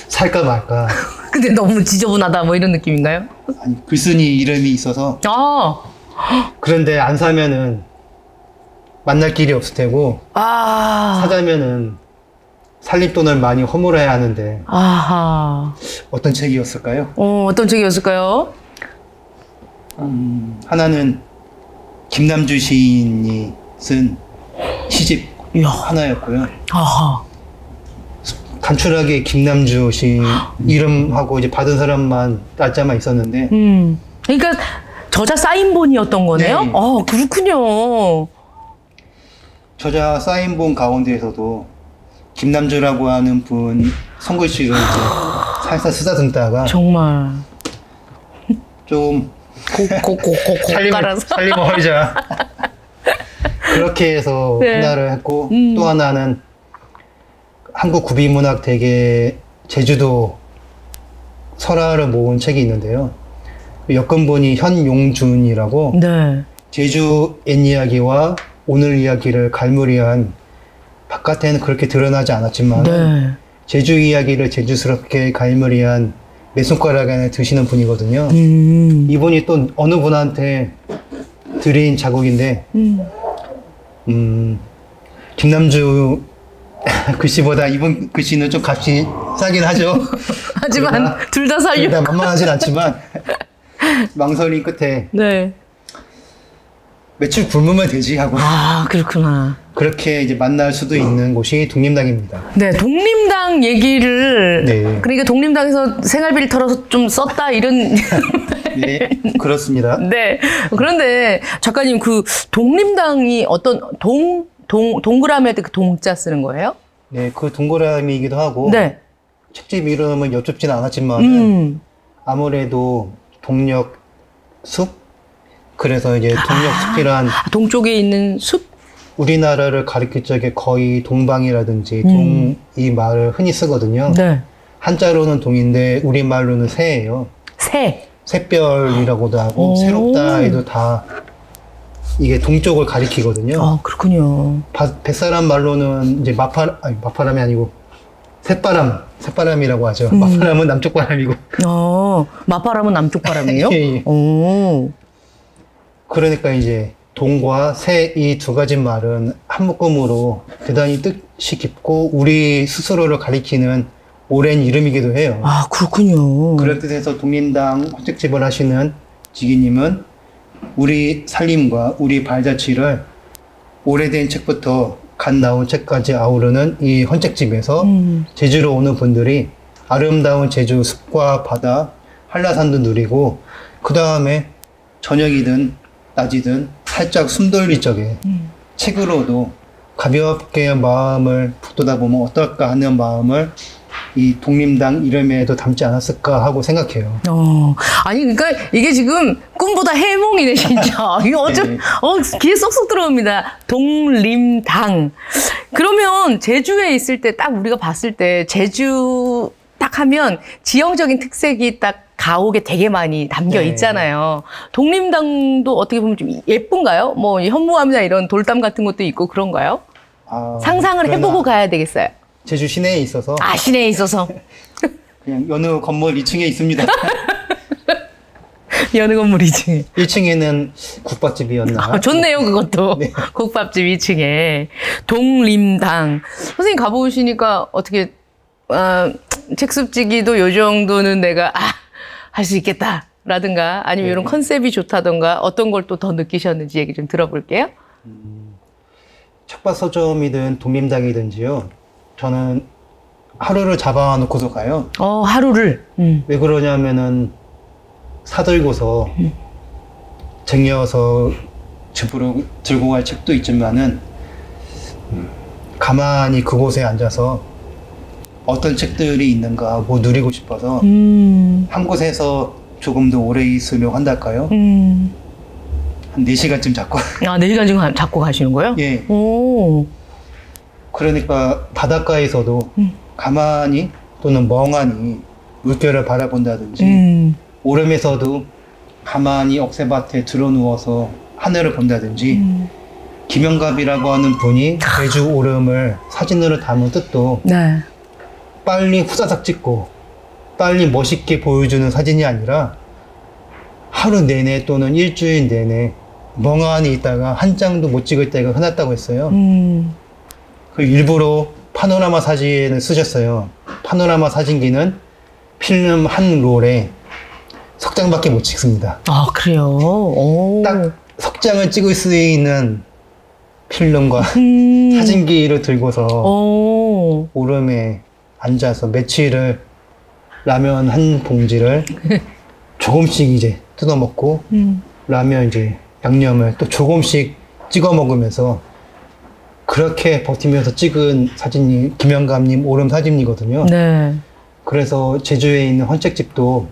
살까 말까. 근데 너무 지저분하다 뭐 이런 느낌인가요? 아니 글쓴이 이름이 있어서 아, 그런데 안 사면은 만날 길이 없을 테고 사자면은 살림돈을 많이 허물어야 하는데 아하. 어떤 책이었을까요? 어떤 책이었을까요? 하나는 김남주 시인이 쓴 시집 이야. 하나였고요. 아하. 단출하게 김남주 시인 이름하고 이제 받은 사람만 날짜만 있었는데 그러니까 저자 사인본이었던 거네요? 네. 그렇군요. 저자 사인본 가운데에서도 김남주라고 하는 분 손글씨를 이제 살살 쓰다듬다가 정말. 좀 고고고고 깔아서. 살림을 헐자 그렇게 해서 네. 하나를 했고 또 하나는 한국구비문학대계 제주도 설화를 모은 책이 있는데요. 역근본이 현용준이라고 네. 제주 옛 이야기와 오늘 이야기를 갈무리한 바깥에는 그렇게 드러나지 않았지만 네. 제주 이야기를 제주스럽게 갈무리한 몇 손가락 안에 드시는 분이거든요. 이분이 또 어느 분한테 드린 자곡인데 김남주 글씨보다 이분 글씨는 좀 값이 싸긴 하죠. 하지만 둘 다 살려. 일단 만만하진 않지만 망설임 끝에 네. 며칠 굶으면 되지 하고 그렇구나. 그렇게 이제 만날 수도 있는 곳이 독립당입니다. 네, 독립당 얘기를 네. 그러니까 독립당에서 생활비를 털어서 좀 썼다 이런 네, 그렇습니다. 네. 그런데 작가님 그 독립당이 어떤 동그라미에 그 동자 쓰는 거예요? 네, 그 동그라미이기도 하고 네. 책집 이름은 여쭙지는 않았지만 아무래도 동력 숲 그래서 이제 동력 숲이란 동쪽에 있는 숲? 우리나라를 가리킬 적에 거의 동방이라든지 동이 말을 흔히 쓰거든요. 네. 한자로는 동인데 우리말로는 새예요. 새. 샛별이라고도 하고 오. 새롭다에도 다 이게 동쪽을 가리키거든요. 그렇군요. 뱃사람 말로는 이제 마파람이 아니고 새바람이라고 하죠. 마파람은 남쪽 바람이고. 마파람은 남쪽 바람이에요? 예, 예. 오. 그러니까 이제 동과 새 이 두 가지 말은 한 묶음으로 대단히 뜻이 깊고 우리 스스로를 가리키는 오랜 이름이기도 해요. 그렇군요. 그런 뜻에서 독립당 헌책집을 하시는 지기님은 우리 살림과 우리 발자취를 오래된 책부터 갓 나온 책까지 아우르는 이 헌책집에서 제주로 오는 분들이 아름다운 제주 숲과 바다, 한라산도 누리고 그 다음에 저녁이든 낮이든 살짝 숨 돌릴 적에 책으로도 가볍게 마음을 북돋아보면 어떨까 하는 마음을 이 독림당 이름에도 담지 않았을까 하고 생각해요. 아니 그러니까 이게 지금 꿈보다 해몽이네 진짜. 이거 어쩜 귀에 쏙쏙 들어옵니다. 독림당. 그러면 제주에 있을 때 딱 우리가 봤을 때 제주 딱 하면 지형적인 특색이 딱 가옥에 되게 많이 담겨 있잖아요. 독림당도 어떻게 보면 좀 예쁜가요? 뭐 현무암이나 이런 돌담 같은 것도 있고 그런가요? 상상을 해보고 가야 되겠어요. 제주 시내에 있어서. 시내에 있어서. 그냥 여느 건물 2층에 있습니다. 여느 건물 2층에. 1층에는 국밥집이었나? 좋네요, 그것도. 네. 국밥집 2층에. 독림당. 선생님 가보시니까 어떻게, 책습지기도 요 정도는 내가, 할 수 있겠다. 라든가, 아니면 이런 컨셉이 좋다던가, 어떤 걸 또 더 느끼셨는지 얘기 좀 들어볼게요. 책밭 서점이든 독림당이든지요. 저는 하루를 잡아놓고서 가요. 하루를? 왜 그러냐면은 사들고서 쟁여서 집으로 들고 갈 책도 있지만은 가만히 그곳에 앉아서 어떤 책들이 있는가 뭐 누리고 싶어서 한 곳에서 조금 더 오래 있으려고 한달까요? 한 4시간쯤 잡고. 4시간쯤 잡고 가시는 거예요? 예. 오. 그러니까 바닷가에서도 가만히 또는 멍하니 물결을 바라본다든지 오름에서도 가만히 억새밭에 들어누워서 하늘을 본다든지 김영갑이라고 하는 분이 제주 오름을 사진으로 담은 뜻도 빨리 후다닥 찍고 빨리 멋있게 보여주는 사진이 아니라 하루 내내 또는 일주일 내내 멍하니 있다가 한 장도 못 찍을 때가 흔했다고 했어요. 그 일부러 파노라마 사진을 쓰셨어요. 파노라마 사진기는 필름 한 롤에 석 장밖에 못 찍습니다. 그래요? 오. 딱 석 장을 찍을 수 있는 필름과 사진기를 들고서 오름에 앉아서 며칠을 라면 한 봉지를 조금씩 이제 뜯어 먹고 라면 이제 양념을 또 조금씩 찍어 먹으면서 그렇게 버티면서 찍은 사진이 김영감님 오름 사진이거든요. 네. 그래서 제주에 있는 헌책집도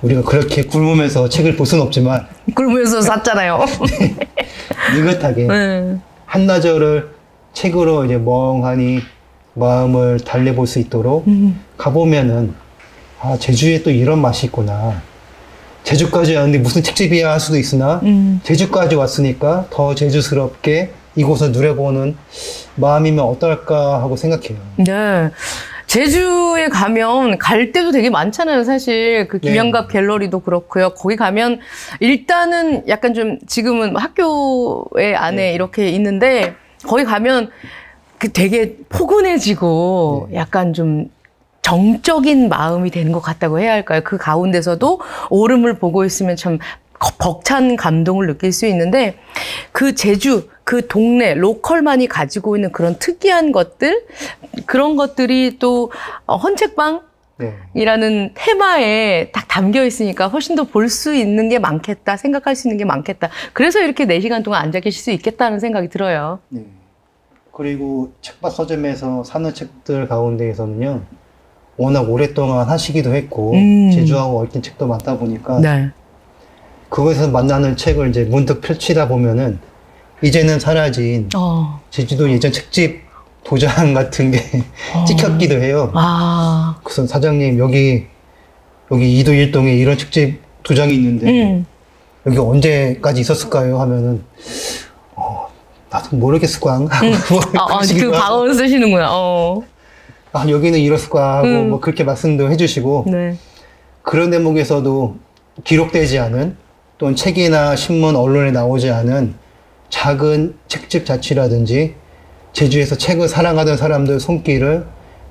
우리가 그렇게 굶으면서 책을 볼 수는 없지만 굶으면서 샀잖아요. 느긋하게 한나절을 책으로 이제 멍하니 마음을 달래볼 수 있도록 가보면은 제주에 또 이런 맛이 있구나. 제주까지 왔는데 무슨 책집이야 할 수도 있으나 제주까지 왔으니까 더 제주스럽게 이곳을 누려보는 마음이면 어떨까 하고 생각해요. 네. 제주에 가면 갈 때도 되게 많잖아요, 사실. 그 김영갑 갤러리도 그렇고요. 거기 가면 일단은 약간 좀 지금은 학교의 안에 이렇게 있는데 거기 가면 그 되게 포근해지고 약간 좀 정적인 마음이 되는 것 같다고 해야 할까요? 그 가운데서도 오름을 보고 있으면 참 벅찬 감동을 느낄 수 있는데 그 제주, 그 동네, 로컬만이 가지고 있는 그런 특이한 것들, 그런 것들이 또 헌책방이라는 테마에 딱 담겨 있으니까 훨씬 더 볼 수 있는 게 많겠다, 생각할 수 있는 게 많겠다. 그래서 이렇게 4시간 동안 앉아 계실 수 있겠다는 생각이 들어요. 네. 그리고 책밭 서점에서 사는 책들 가운데에서는요, 워낙 오랫동안 하시기도 했고 제주하고 얽힌 책도 많다 보니까 그곳에서 만나는 책을 이제 문득 펼치다 보면은 이제는 사라진 제주도 예전 책집 도장 같은 게 찍혔기도 해요. 그래서 사장님 여기 이도 일동에 이런 책집 도장이 있는데 여기 언제까지 있었을까요? 하면은 나도 모르겠을까 하고 그 방언 쓰시는구나. 여기는 이랬을까 하고 뭐 그렇게 말씀도 해주시고 그런 대목에서도 기록되지 않은 또는 책이나 신문, 언론에 나오지 않은 작은 책집 자취라든지 제주에서 책을 사랑하던 사람들 손길을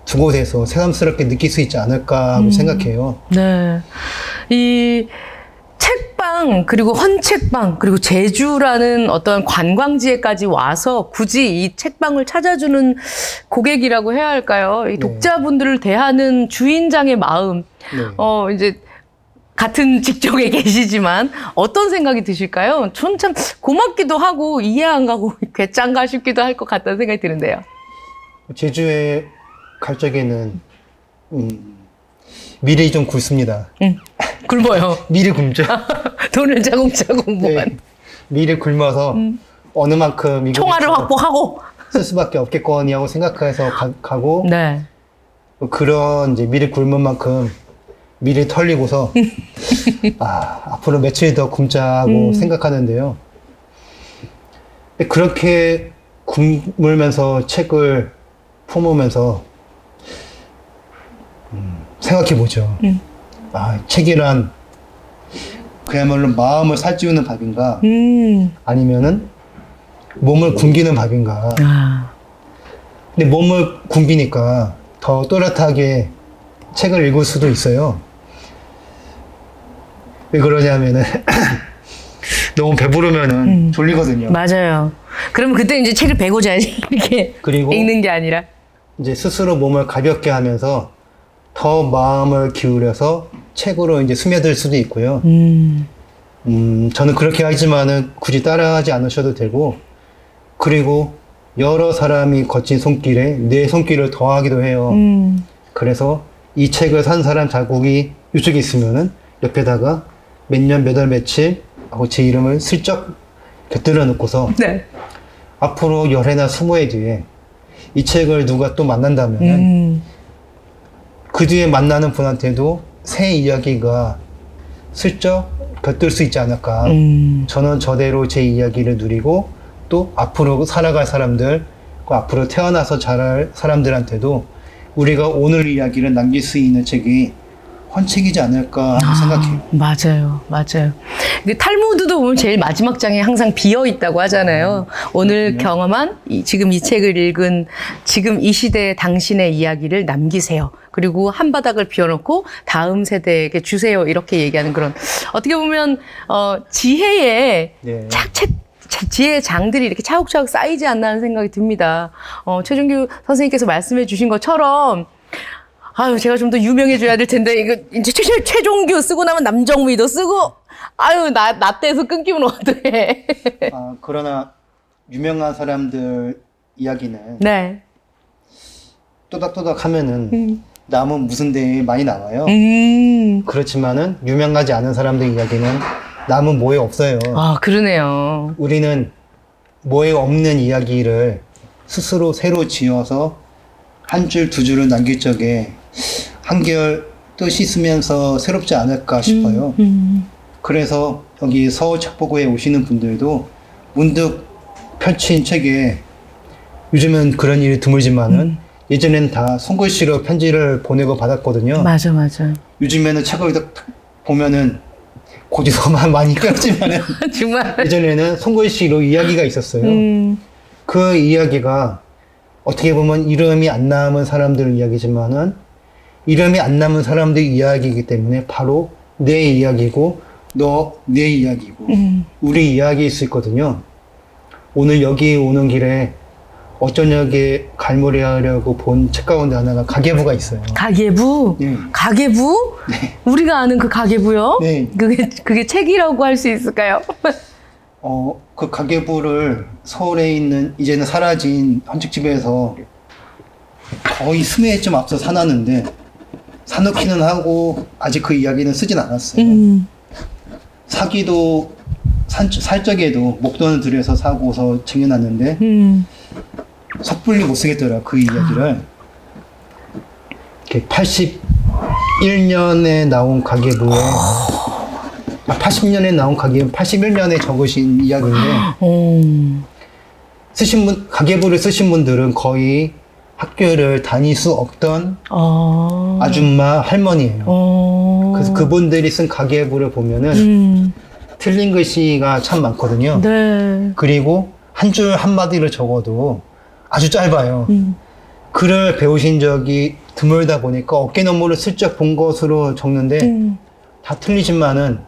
두 곳에서 새삼스럽게 느낄 수 있지 않을까 하고 생각해요. 네. 이 책방 책방, 그리고 헌책방, 그리고 제주라는 어떤 관광지에까지 와서 굳이 이 책방을 찾아주는 고객이라고 해야 할까요? 이 독자분들을 대하는 주인장의 마음, 이제 같은 직종에 계시지만 어떤 생각이 드실까요? 전 참 고맙기도 하고 이해 안 가고 괴짠가 싶기도 할 것 같다는 생각이 드는데요. 제주에 갈 적에는 미리 좀 굵습니다. 굶어요. 미리 굶죠. 돈을 차곡차곡 모아. 네. 미리 굶어서 어느 만큼 총알을 확보하고 쓸 수밖에 없겠거니 하고 생각해서 가고 네. 그런 이제 미리 굶은 만큼 미리 털리고서 앞으로 며칠 더 굶자고 생각하는데요. 근데 그렇게 굶으면서 책을 품으면서 생각해보죠. 책이란 그야말로 마음을 살찌우는 밥인가 아니면은 몸을 굶기는 밥인가. 근데 몸을 굶기니까 더 또렷하게 책을 읽을 수도 있어요. 왜 그러냐면은 너무 배부르면은 졸리거든요. 맞아요. 그러면 그때 이제 책을 베고 자야지. 이렇게 그리고 읽는 게 아니라 이제 스스로 몸을 가볍게 하면서 더 마음을 기울여서 책으로 이제 스며들 수도 있고요. 저는 그렇게 하지만은 굳이 따라하지 않으셔도 되고, 그리고 여러 사람이 거친 손길에 내 손길을 더하기도 해요. 그래서 이 책을 산 사람 자국이 이쪽에 있으면은 옆에다가 몇 년, 몇 월, 며칠 하고 제 이름을 슬쩍 곁들여 놓고서 네. 앞으로 열해나 20회 뒤에 이 책을 누가 또 만난다면은 그 뒤에 만나는 분한테도 새 이야기가 슬쩍 곁들 수 있지 않을까. 저는 저대로 제 이야기를 누리고 또 앞으로 살아갈 사람들, 앞으로 태어나서 자랄 사람들한테도 우리가 오늘 이야기를 남길 수 있는 책이 헌책이지 않을까 생각해요. 맞아요. 맞아요. 탈무드도 보면 제일 마지막 장에 항상 비어 있다고 하잖아요. 오늘 경험한 지금 이 책을 읽은 지금 이 시대의 당신의 이야기를 남기세요. 그리고 한 바닥을 비워놓고 다음 세대에게 주세요. 이렇게 얘기하는 그런 어떻게 보면 지혜의 지혜의 장들이 이렇게 차곡차곡 쌓이지 않나 하는 생각이 듭니다. 최준규 선생님께서 말씀해 주신 것처럼 아유, 제가 좀 더 유명해져야 될 텐데, 이거, 이제 최종규 쓰고 나면 남정미도 쓰고, 아유, 나 때에서 끊기면 어떡해. 그러나, 유명한 사람들 이야기는. 네. 또닥또닥 하면은, 남은 무슨 데에 많이 나와요. 그렇지만은, 유명하지 않은 사람들 이야기는 남은 뭐에 없어요. 그러네요. 우리는 뭐에 없는 이야기를 스스로 새로 지어서 한 줄, 두 줄을 남길 적에 한결 뜻이 있으면서 새롭지 않을까 싶어요. 그래서 여기 서울책보고에 오시는 분들도 문득 펼친 책에 요즘은 그런 일이 드물지만은 예전에는 다 손글씨로 편지를 보내고 받았거든요. 맞아. 요즘에는 책을 보면은 고지서만 많이 껴지만은 정말 예전에는 손글씨로 이야기가 있었어요. 그 이야기가 어떻게 보면 이름이 안 남은 사람들 이야기지만은 이름이 안 남은 사람들 이야기이기 때문에 바로 내 이야기고 너 내 이야기고 우리 이야기일 수 있거든요. 오늘 여기 오는 길에 어쩌냐게 갈무리하려고 본 책 가운데 하나가 가계부가 있어요. 가계부? 네. 가계부? 네. 우리가 아는 그 가계부요? 네. 그게 책이라고 할 수 있을까요? 그 가계부를 서울에 있는 이제는 사라진 헌책집에서 거의 스매에 좀 앞서 사놨는데 사놓기는 하고 아직 그 이야기는 쓰진 않았어요. 사기도 살 적에도 목돈을 들여서 사고서 쟁여놨는데 섣불리 못 쓰겠더라 그 이야기를. 81년에 나온 가계부에 80년에 나온 가계부 81년에 적으신 이야기인데 가계부를 쓰신 분들은 거의 학교를 다닐 수 없던 아줌마 할머니예요. 그래서 그분들이 쓴 가계부를 보면은 틀린 글씨가 참 많거든요. 네. 그리고 한 줄 한마디를 적어도 아주 짧아요. 글을 배우신 적이 드물다 보니까 어깨너머를 슬쩍 본 것으로 적는데 다 틀리지만은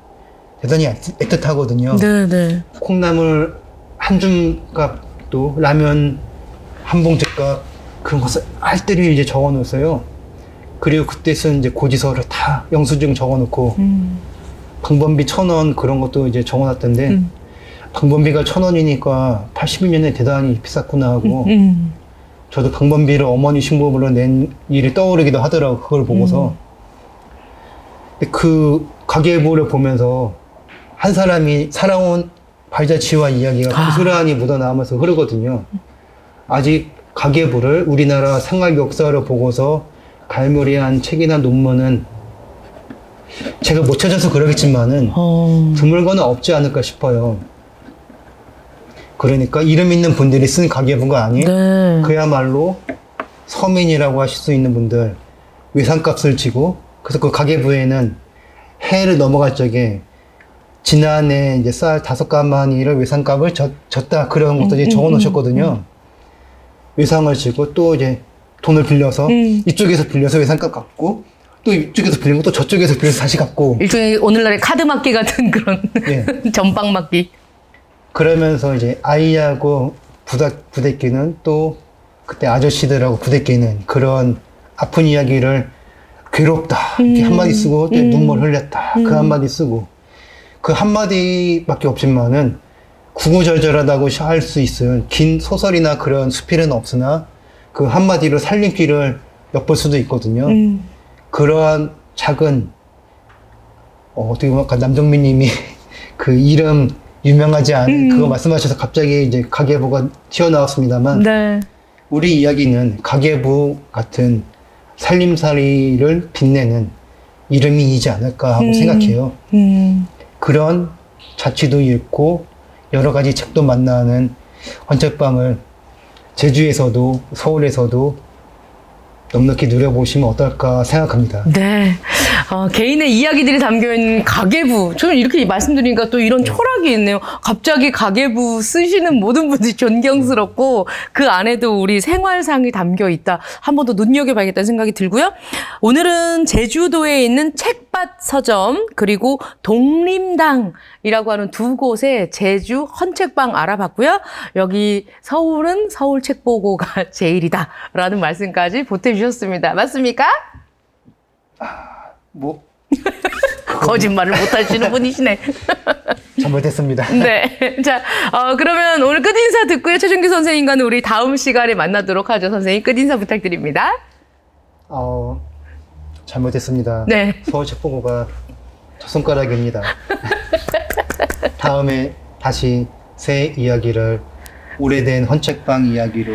대단히 애틋하거든요. 네네. 콩나물 한 줌값도 라면 한 봉지값 그런 것을 알뜰히 이제 적어 놓았어요. 그리고 그때 쓴 이제 고지서를 다 영수증 적어 놓고 방범비 1,000원 그런 것도 이제 적어 놨던데 방범비가 1,000원이니까 81년에 대단히 비쌌구나 하고 저도 방범비를 어머니 신고으로 낸 일이 떠오르기도 하더라고 그걸 보고서. 근데 그 가계부를 보면서 한 사람이 살아온 발자취와 이야기가 고스란히 묻어나오면서 흐르거든요. 아직 가계부를 우리나라 생활 역사를 보고서 갈무리한 책이나 논문은 제가 못 찾아서 그러겠지만은 드물거나 없지 않을까 싶어요. 그러니까 이름 있는 분들이 쓴 가계부가 아닌 네. 그야말로 서민이라고 하실 수 있는 분들 외상값을 지고 그래서 그 가계부에는 해를 넘어갈 적에 지난해 이제 쌀 5가마니를 외상값을 졌다 그런 것도 이제 적어 놓으셨거든요. 외상을 지고 또 이제 돈을 빌려서 이쪽에서 빌려서 외상값 갚고 또 이쪽에서 빌리고 또 저쪽에서 빌려서 다시 갚고 일종의 오늘날의 카드 막기 같은 그런 예. 전방 막기. 그러면서 이제 아이하고 부대끼는 또 그때 아저씨들하고 부대끼는 그런 아픈 이야기를 괴롭다 이렇게 한마디 쓰고 또 눈물 흘렸다 그 한마디 쓰고 그 한마디밖에 없지만은 구구절절하다고 할 수 있을 긴 소설이나 그런 수필은 없으나 그 한마디로 살림길을 엿볼 수도 있거든요. 그러한 작은 어떻게 보면 아까 남정민 님이 그 이름 유명하지 않은 그거 말씀하셔서 갑자기 이제 가계부가 튀어나왔습니다만 네. 우리 이야기는 가계부 같은 살림살이를 빛내는 이름이지 않을까 하고 생각해요. 그런 자취도 읽고 여러 가지 책도 만나는 헌책방을 제주에서도 서울에서도 넉넉히 누려보시면 어떨까 생각합니다. 네. 개인의 이야기들이 담겨있는 가계부. 저는 이렇게 말씀드리니까 또 이런 철학이 있네요. 갑자기 가계부 쓰시는 모든 분들이 존경스럽고 그 안에도 우리 생활상이 담겨 있다. 한 번 더 눈여겨봐야겠다는 생각이 들고요. 오늘은 제주도에 있는 책밭 서점 그리고 독림당이라고 하는 두 곳의 제주 헌책방 알아봤고요. 여기 서울은 서울 책보고가 제일이다라는 말씀까지 보태주셨습니다. 맞습니까? 뭐 거짓말을 못 하시는 분이시네. 잘못했습니다. 네. 자, 그러면 오늘 끝인사 듣고요. 최준규 선생님과는 우리 다음 시간에 만나도록 하죠. 선생님 끝인사 부탁드립니다. 잘못했습니다. 네. 서울 책보고가 첫 손가락입니다. 다음에 다시 새 이야기를 오래된 헌책방 이야기로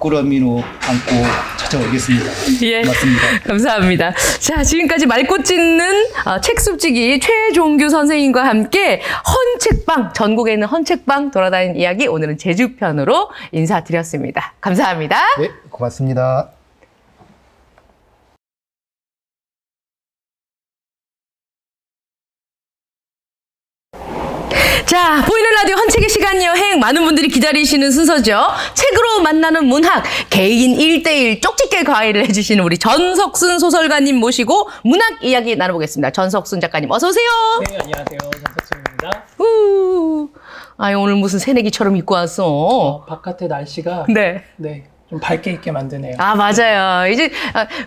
꾸러미로 안고 찾아오겠습니다. 예. 고맙습니다. 감사합니다. 자, 지금까지 맑고 찢는 책숲지기 최종규 선생님과 함께 헌책방, 전국에 있는 헌책방 돌아다니는 이야기, 오늘은 제주편으로 인사드렸습니다. 감사합니다. 네, 고맙습니다. 자, 보이는 라디오 헌책의 시간 여행, 많은 분들이 기다리시는 순서죠. 책으로 만나는 문학, 개인 1대1 쪽집게 과외를 해주시는 우리 전석순 소설가님 모시고 문학 이야기 나눠보겠습니다. 전석순 작가님 어서 오세요. 네, 안녕하세요. 전석순입니다. 아유, 오늘 무슨 새내기처럼 입고 왔어. 바깥의 날씨가 네. 좀 밝게 있게 만드네요. 아, 맞아요. 이제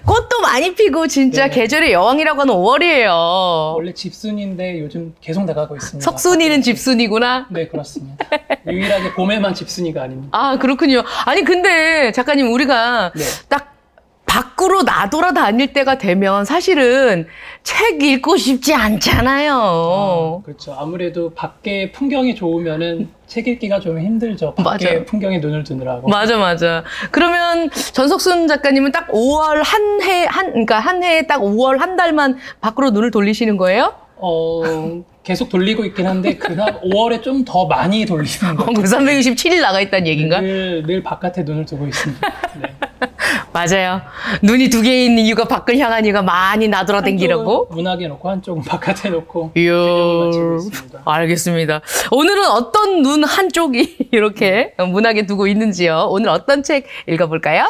꽃도 많이 피고 진짜 네. 계절의 여왕이라고 하는 5월이에요. 원래 집순인데 요즘 계속 나가고 있습니다. 석순이는 집순이구나. 네, 그렇습니다. 유일하게 봄에만 집순이가 아닙니다. 아, 그렇군요. 아니, 근데 작가님, 우리가 네. 딱 밖으로 나돌아다닐 때가 되면 사실은 책 읽고 싶지 않잖아요. 그렇죠. 아무래도 밖에 풍경이 좋으면은 책 읽기가 좀 힘들죠. 밖에 맞아요. 풍경에 눈을 두느라고. 맞아. 그러면 전석순 작가님은 딱 5월 그러니까 한 해에 딱 5월 한 달만 밖으로 눈을 돌리시는 거예요? 계속 돌리고 있긴 한데 그날 5월에 좀 더 많이 돌리는 거예요. 367일 나가 있다는 얘기인가? 늘 바깥에 눈을 두고 있습니다. 네. 맞아요. 눈이 두 개 있는 이유가 밖을 향한 이유가 많이 나돌아다니라고. 한쪽은 문학에 놓고 한쪽은 바깥에 놓고 이야, 균형을 맞추고 있습니다. 알겠습니다. 오늘은 어떤 눈 한쪽이 이렇게 문학에 두고 있는지요? 오늘 어떤 책 읽어볼까요?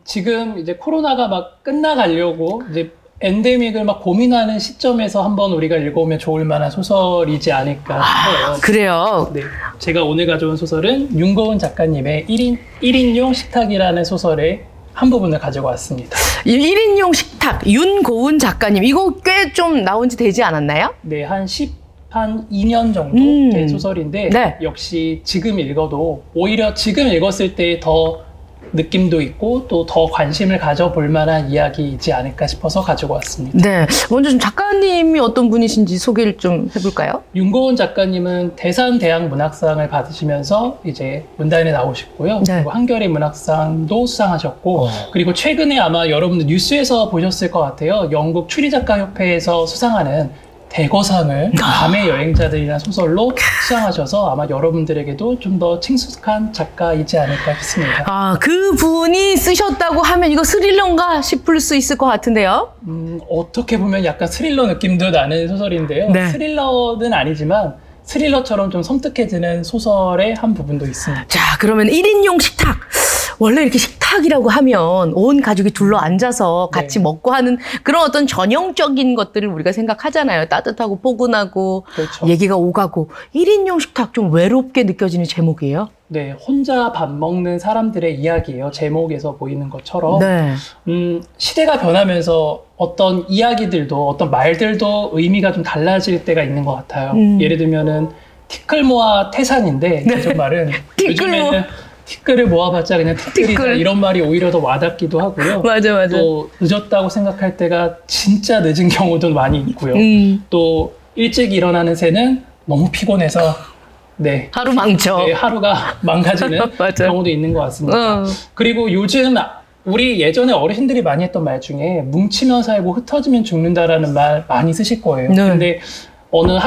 지금 이제 코로나가 막 끝나가려고 이제 엔데믹을 막 고민하는 시점에서 한번 우리가 읽어보면 좋을 만한 소설이지 않을까 싶어요. 그래요? 네. 제가 오늘 가져온 소설은 윤고은 작가님의 1인용 식탁이라는 소설의 한 부분을 가지고 왔습니다. 1인용 식탁, 윤고은 작가님. 이거 꽤 좀 나온 지 되지 않았나요? 네, 한 2년 정도 된 소설인데, 네. 역시 지금 읽어도 오히려 지금 읽었을 때 더 느낌도 있고 또 더 관심을 가져볼 만한 이야기이지 않을까 싶어서 가지고 왔습니다. 네. 먼저 좀 작가님이 어떤 분이신지 소개를 좀 해볼까요? 윤고은 작가님은 대산대학문학상을 받으시면서 이제 문단에 나오셨고요. 네. 그리고 한겨레 문학상도 수상하셨고, 그리고 최근에 아마 여러분들 뉴스에서 보셨을 것 같아요. 영국 추리작가협회에서 수상하는 대거상을 밤의 여행자들이라는 소설로 수상하셔서 아마 여러분들에게도 좀 더 친숙한 작가이지 않을까 싶습니다. 아, 그 분이 쓰셨다고 하면 이거 스릴러인가 싶을 수 있을 것 같은데요? 어떻게 보면 약간 스릴러 느낌도 나는 소설인데요. 네. 스릴러는 아니지만 스릴러처럼 좀 섬뜩해지는 소설의 한 부분도 있습니다. 자, 그러면 1인용 식탁. 원래 이렇게 식탁이라고 하면 온 가족이 둘러 앉아서 같이 네. 먹고 하는 그런 어떤 전형적인 것들을 우리가 생각하잖아요. 따뜻하고 포근하고 그렇죠. 얘기가 오가고. 1인용 식탁 좀 외롭게 느껴지는 제목이에요. 네, 혼자 밥 먹는 사람들의 이야기예요. 제목에서 보이는 것처럼. 네. 시대가 변하면서 어떤 이야기들도 어떤 말들도 의미가 좀 달라질 때가 있는 것 같아요. 예를 들면은 티끌모아 태산인데 그 말은 요즘에는 티끌을 모아봤자 그냥 티끌이다 이런 말이 오히려 더 와닿기도 하고요. 맞아. 또 늦었다고 생각할 때가 진짜 늦은 경우도 많이 있고요. 또 일찍 일어나는 새는 너무 피곤해서 네. 하루 망쳐. 네, 하루가 망가지는 맞아. 경우도 있는 것 같습니다. 그리고 요즘 우리 예전에 어르신들이 많이 했던 말 중에 뭉치면 살고 흩어지면 죽는다라는 말 많이 쓰실 거예요. 네. 근데 어느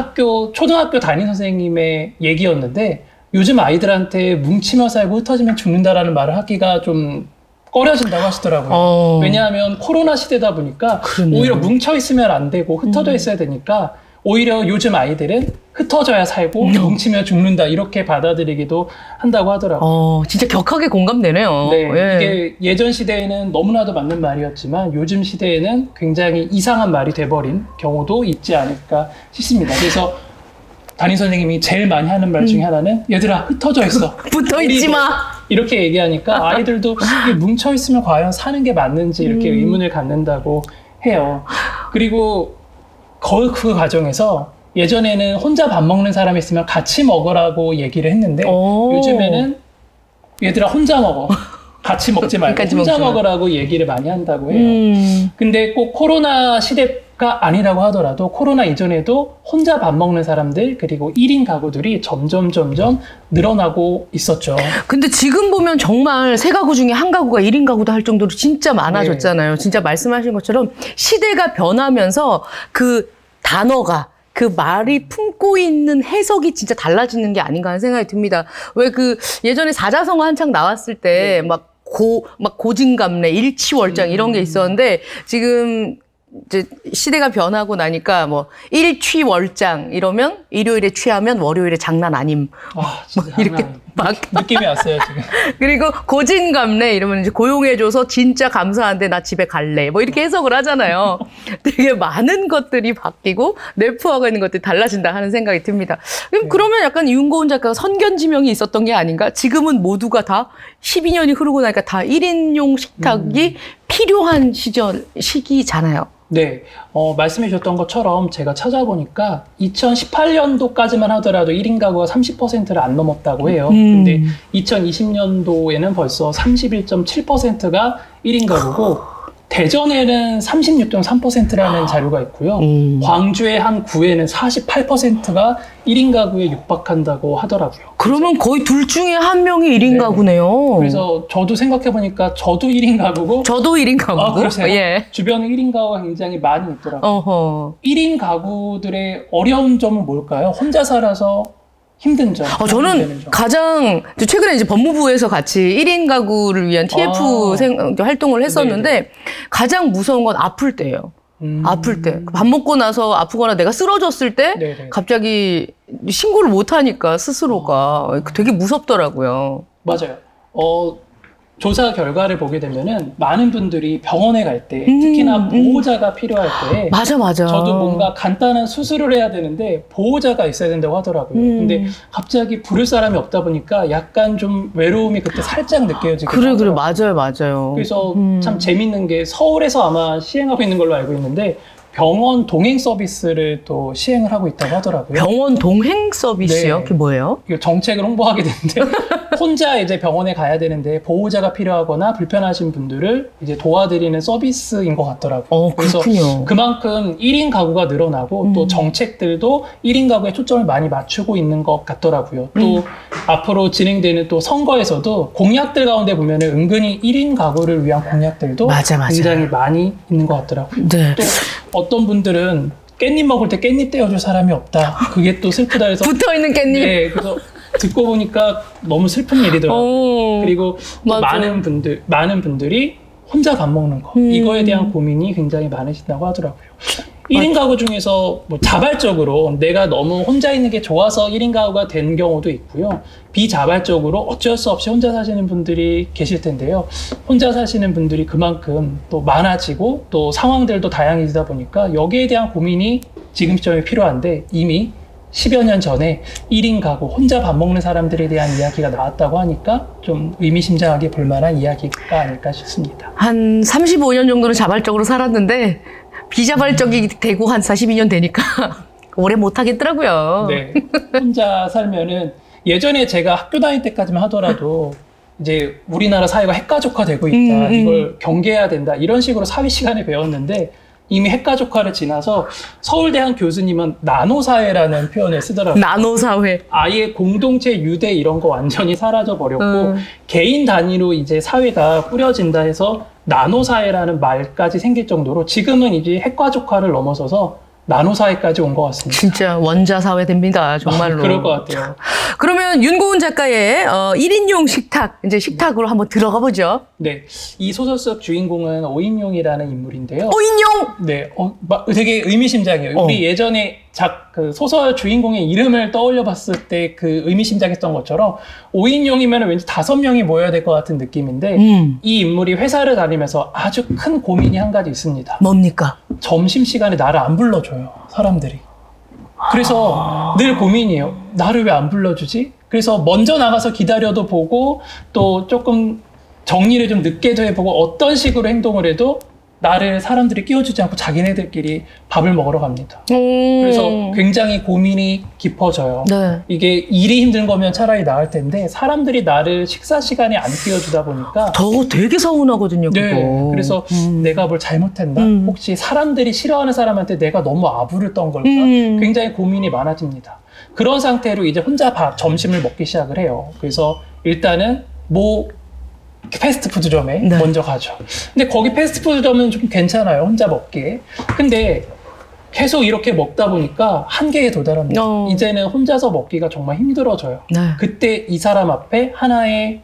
초등학교 담임 선생님의 얘기였는데 요즘 아이들한테 뭉치며 살고 흩어지면 죽는다라는 말을 하기가 좀 꺼려진다고 하시더라고요. 왜냐하면 코로나 시대다 보니까 그러네요. 오히려 뭉쳐 있으면 안 되고 흩어져 있어야 되니까 오히려 요즘 아이들은 흩어져야 살고 뭉치면 죽는다 이렇게 받아들이기도 한다고 하더라고요. 진짜 격하게 공감되네요. 네, 예. 이게 예전 시대에는 너무나도 맞는 말이었지만 요즘 시대에는 굉장히 이상한 말이 돼버린 경우도 있지 않을까 싶습니다. 그래서 담임 선생님이 제일 많이 하는 말 중에 하나는 얘들아 흩어져 있어. 붙어 있지 마. 이렇게 얘기하니까 아이들도 이게 뭉쳐 있으면 과연 사는 게 맞는지 이렇게 의문을 갖는다고 해요. 그리고 그 과정에서 예전에는 혼자 밥 먹는 사람이 있으면 같이 먹으라고 얘기를 했는데 요즘에는 얘들아 혼자 먹어. 같이 먹지 말고 혼자 먹으라고 얘기를 많이 한다고 해요. 근데 꼭 코로나 시대가 아니라고 하더라도 코로나 이전에도 혼자 밥 먹는 사람들 그리고 1인 가구들이 점점 늘어나고 있었죠. 근데 지금 보면 정말 세 가구 중에 한 가구가 1인 가구도 할 정도로 진짜 많아졌잖아요. 네. 진짜 말씀하신 것처럼 시대가 변하면서 그 단어가 그 말이 품고 있는 해석이 진짜 달라지는 게 아닌가 하는 생각이 듭니다. 왜 그 예전에 사자성어 한창 나왔을 때 막 고진감래, 일취월장 이런 게 있었는데 지금 이제 시대가 변하고 나니까 뭐 일취월장 이러면 일요일에 취하면 월요일에 장난 아님. 진짜 이렇게 막 느낌이 왔어요 지금. 그리고 고진감래 이러면 이제 고용해줘서 진짜 감사한데 나 집에 갈래. 뭐 이렇게 해석을 하잖아요. 되게 많은 것들이 바뀌고 내포하고 있는 것들이 달라진다 하는 생각이 듭니다. 그러면 약간 윤고은 작가가 선견지명이 있었던 게 아닌가? 지금은 모두가 다 12년이 흐르고 나니까 다 1인용 식탁이 필요한 시기잖아요. 네, 말씀해 주셨던 것처럼 제가 찾아보니까 2018년도까지만 하더라도 1인 가구가 30%를 안 넘었다고 해요. 근데 2020년도에는 벌써 31.7%가 1인 가구고 대전에는 36.3%라는 자료가 있고요. 광주의 한 구에는 48%가 1인 가구에 육박한다고 하더라고요. 그러면 거의 둘 중에 한 명이 1인 가구네요. 그래서 저도 생각해보니까 저도 1인 가구고 저도 1인 가구고. 그러세요? 예. 주변에 1인 가구가 굉장히 많이 있더라고요. 어허. 1인 가구들의 어려운 점은 뭘까요? 혼자 살아서 힘든 점. 저는 가장 최근에 이제 법무부에서 같이 1인 가구를 위한 TF 활동을 했었는데 네네. 가장 무서운 건 아플 때예요. 아플 때. 밥 먹고 나서 아프거나 내가 쓰러졌을 때 네네. 갑자기 신고를 못 하니까 스스로가 되게 무섭더라고요. 맞아요. 조사 결과를 보게 되면은 많은 분들이 병원에 갈 때 특히나 보호자가 필요할 때 맞아. 저도 뭔가 간단한 수술을 해야 되는데 보호자가 있어야 된다고 하더라고요. 근데 갑자기 부를 사람이 없다 보니까 약간 좀 외로움이 그때 살짝 느껴지게 그래 맞아요. 그래서 참 재밌는 게 서울에서 아마 시행하고 있는 걸로 알고 있는데 병원 동행 서비스를 또 시행을 하고 있다고 하더라고요. 병원 동행 서비스요? 네. 그게 뭐예요? 이거 정책을 홍보하게 되는데 혼자 이제 병원에 가야 되는데 보호자가 필요하거나 불편하신 분들을 이제 도와드리는 서비스인 것 같더라고요. 그래서 그렇군요. 그만큼 1인 가구가 늘어나고 또 정책들도 1인 가구에 초점을 많이 맞추고 있는 것 같더라고요. 또 앞으로 진행되는 또 선거에서도 공약들 가운데 보면은 은근히 1인 가구를 위한 공약들도 맞아. 굉장히 많이 있는 것 같더라고요. 네. 또 어떤 분들은 깻잎 먹을 때 깻잎 떼어줄 사람이 없다. 그게 또 슬프다 해서 붙어있는 깻잎. 네, 그래서 듣고 보니까 너무 슬픈 일이더라고요. 그리고 또 많은 분들이 혼자 밥 먹는 거 이거에 대한 고민이 굉장히 많으시다고 하더라고요. 1인 가구 중에서 뭐 자발적으로 내가 너무 혼자 있는 게 좋아서 1인 가구가 된 경우도 있고요. 비자발적으로 어쩔 수 없이 혼자 사시는 분들이 계실 텐데요. 혼자 사시는 분들이 그만큼 또 많아지고 또 상황들도 다양해지다 보니까 여기에 대한 고민이 지금 시점에 필요한데 이미 10여 년 전에 1인 가구, 혼자 밥 먹는 사람들에 대한 이야기가 나왔다고 하니까 좀 의미심장하게 볼만한 이야기가 아닐까 싶습니다. 한 35년 정도는 자발적으로 살았는데 비자발적이 되고 한 42년 되니까 오래 못 하겠더라고요. 네. 혼자 살면은 예전에 제가 학교 다닐 때까지만 하더라도 이제 우리나라 사회가 핵가족화되고 있다. 이걸 경계해야 된다. 이런 식으로 사회 시간에 배웠는데 이미 핵가족화를 지나서 서울대 한 교수님은 나노사회라는 표현을 쓰더라고요. 나노사회. 아예 공동체 유대 이런 거 완전히 사라져 버렸고 개인 단위로 이제 사회가 꾸려진다 해서 나노사회라는 말까지 생길 정도로 지금은 이제 핵가족화를 넘어서서 나노사회까지 온 것 같습니다. 진짜 원자사회 됩니다. 정말로. 그럴 것 같아요. 그러면 윤고은 작가의 1인용 식탁, 이제 식탁으로 한번 들어가 보죠. 네. 이 소설 속 주인공은 오인용이라는 인물인데요. 오인용! 네. 되게 의미심장해요. 우리 예전에 그 소설 주인공의 이름을 떠올려 봤을 때 그 의미심장했던 것처럼 오인용이면 왠지 5명이 모여야 될 것 같은 느낌인데 이 인물이 회사를 다니면서 아주 큰 고민이 한 가지 있습니다. 뭡니까? 점심시간에 나를 안 불러줘요. 사람들이. 그래서 늘 고민이에요. 나를 왜 안 불러주지? 그래서 먼저 나가서 기다려도 보고 또 조금 정리를 좀 늦게도 해보고 어떤 식으로 행동을 해도 나를 사람들이 끼워주지 않고 자기네들끼리 밥을 먹으러 갑니다. 그래서 굉장히 고민이 깊어져요. 네. 이게 일이 힘든 거면 차라리 나을 텐데 사람들이 나를 식사 시간에 안 끼워주다 보니까 저 되게 서운하거든요. 그거. 네, 그래서 내가 뭘 잘못했나? 혹시 사람들이 싫어하는 사람한테 내가 너무 아부를 떤 걸까? 굉장히 고민이 많아집니다. 그런 상태로 이제 혼자 점심을 먹기 시작을 해요. 그래서 일단은 패스트푸드점에 네. 먼저 가죠. 근데 거기 패스트푸드점은 좀 괜찮아요. 혼자 먹기에. 근데 계속 이렇게 먹다 보니까 한계에 도달합니다. 이제는 혼자서 먹기가 정말 힘들어져요. 네. 그때 이 사람 앞에 하나의